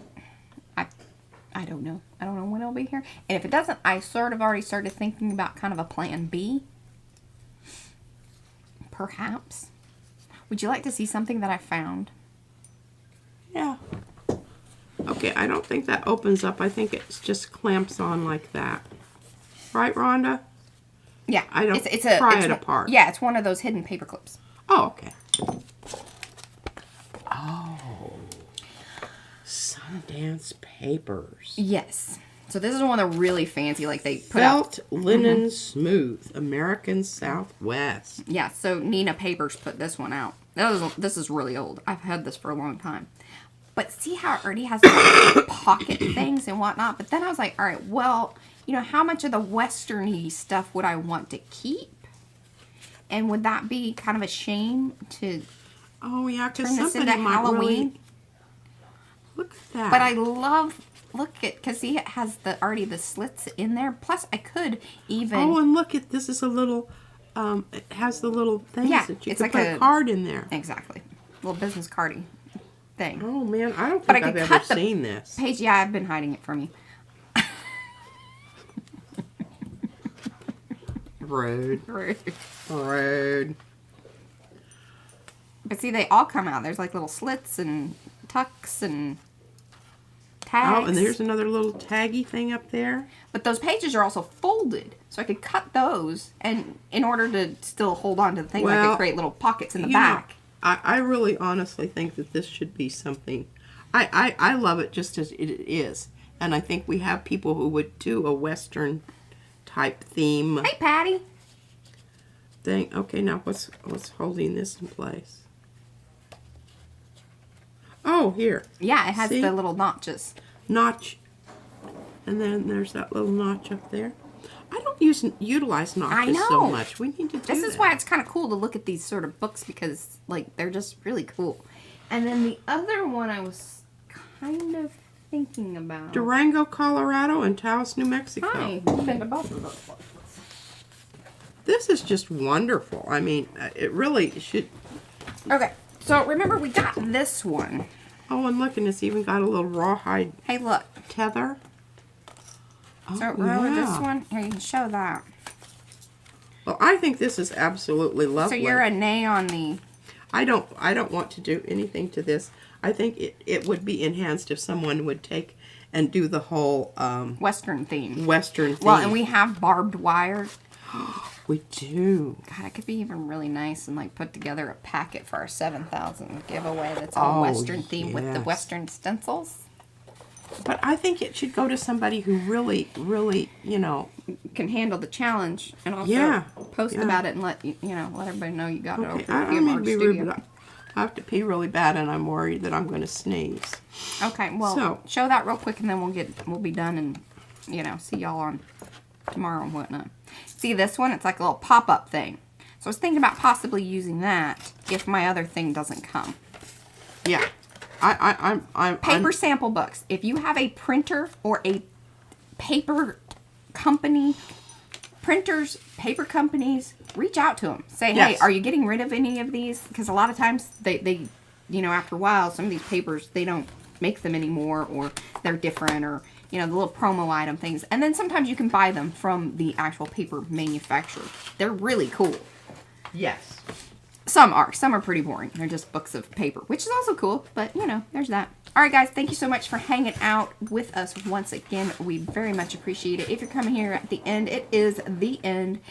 I don't know. I don't know when it'll be here. And if it doesn't, I sort of already started thinking about kind of a plan B. Perhaps. Would you like to see something that I found? Yeah. Okay, I don't think that opens up. I think it just clamps on like that. Right, Rhonda? Yeah. I don't it's pry it apart. Yeah, it's one of those hidden paper clips. Oh, okay. Oh. Sundance papers. Yes. So this is one of the really fancy, like they put out. Felt linen smooth. American Southwest. Yeah, so Nina Papers put this one out. This is really old. I've had this for a long time. But see how it already has like, pocket things and whatnot? But then I was like, all right, well, how much of the western-y stuff would I want to keep? And would that be kind of a shame to Oh, yeah, because turn this somebody into might Halloween? really... Look at that. But I love look at, because see, it has already the slits in there. Plus, I could even. Oh, and look at this is a little. It has the little things that you can put a card in there. Exactly, little business cardy thing. Oh man, I don't think I've ever seen this page. Yeah, I've been hiding it from you. Rude. Rude. But see, they all come out. There's like little slits and tucks and tags. Oh, and there's another little taggy thing up there. But those pages are also folded, so I could cut those, and in order to still hold on to the thing, I could create little pockets in the back. I really honestly think that this should be something. I love it just as it is, and I think we have people who would do a Western type theme. Hey, Patty. Thing. Okay, now what's holding this in place? Oh, here. Yeah, it has the little notches. Notch. And then there's that little notch up there. I don't utilize notches so much. We need to do This is why it's kind of cool to look at these sort of books, because like they're just really cool. And then the other one I was kind of thinking about. Durango, Colorado, and Taos, New Mexico. Hi, I've been to both of those places. This is just wonderful. I mean, it really should. Okay, so remember we got this one. Oh, and look, and it's even got a little rawhide. Hey, look. Tether. Oh, So remember this one? Here, you can show that. Well, I think this is absolutely lovely. So you're a nay on the. I don't want to do anything to this. I think it would be enhanced if someone would take and do the whole Western theme. Western theme. Well, and we have barbed wire. We do. God, it could be even really nice and like put together a packet for our 7,000 giveaway that's all Western theme with the Western stencils. But I think it should go to somebody who really, really, can handle the challenge and also post about it and let let everybody know you got it over I at don't mean the to be rude, but I have to pee really bad, and I'm worried that I'm going to sneeze. Okay, well, show that real quick, and then we'll be done, and see y'all on tomorrow and whatnot. See this one? It's like a little pop-up thing. So I was thinking about possibly using that if my other thing doesn't come. Yeah. I'm paper sample books. If you have a printer or a paper company, printers, paper companies, reach out to them. Say, hey, are you getting rid of any of these? Because a lot of times they after a while, some of these papers, they don't make them anymore, or they're different, or the little promo item things. And then sometimes you can buy them from the actual paper manufacturer. They're really cool. Yes. Some are pretty boring. They're just books of paper, which is also cool, but there's that. All right, guys, thank you so much for hanging out with us once again. We very much appreciate it. If you're coming here at the end, it is the end.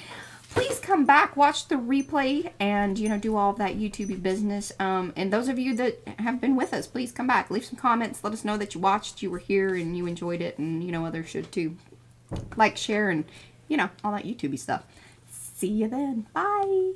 Please come back, watch the replay, and do all of that YouTube business. And those of you that have been with us, please come back. Leave some comments. Let us know that you watched, you were here, and you enjoyed it, and others should too. Like, share, and all that YouTubey stuff. See you then. Bye.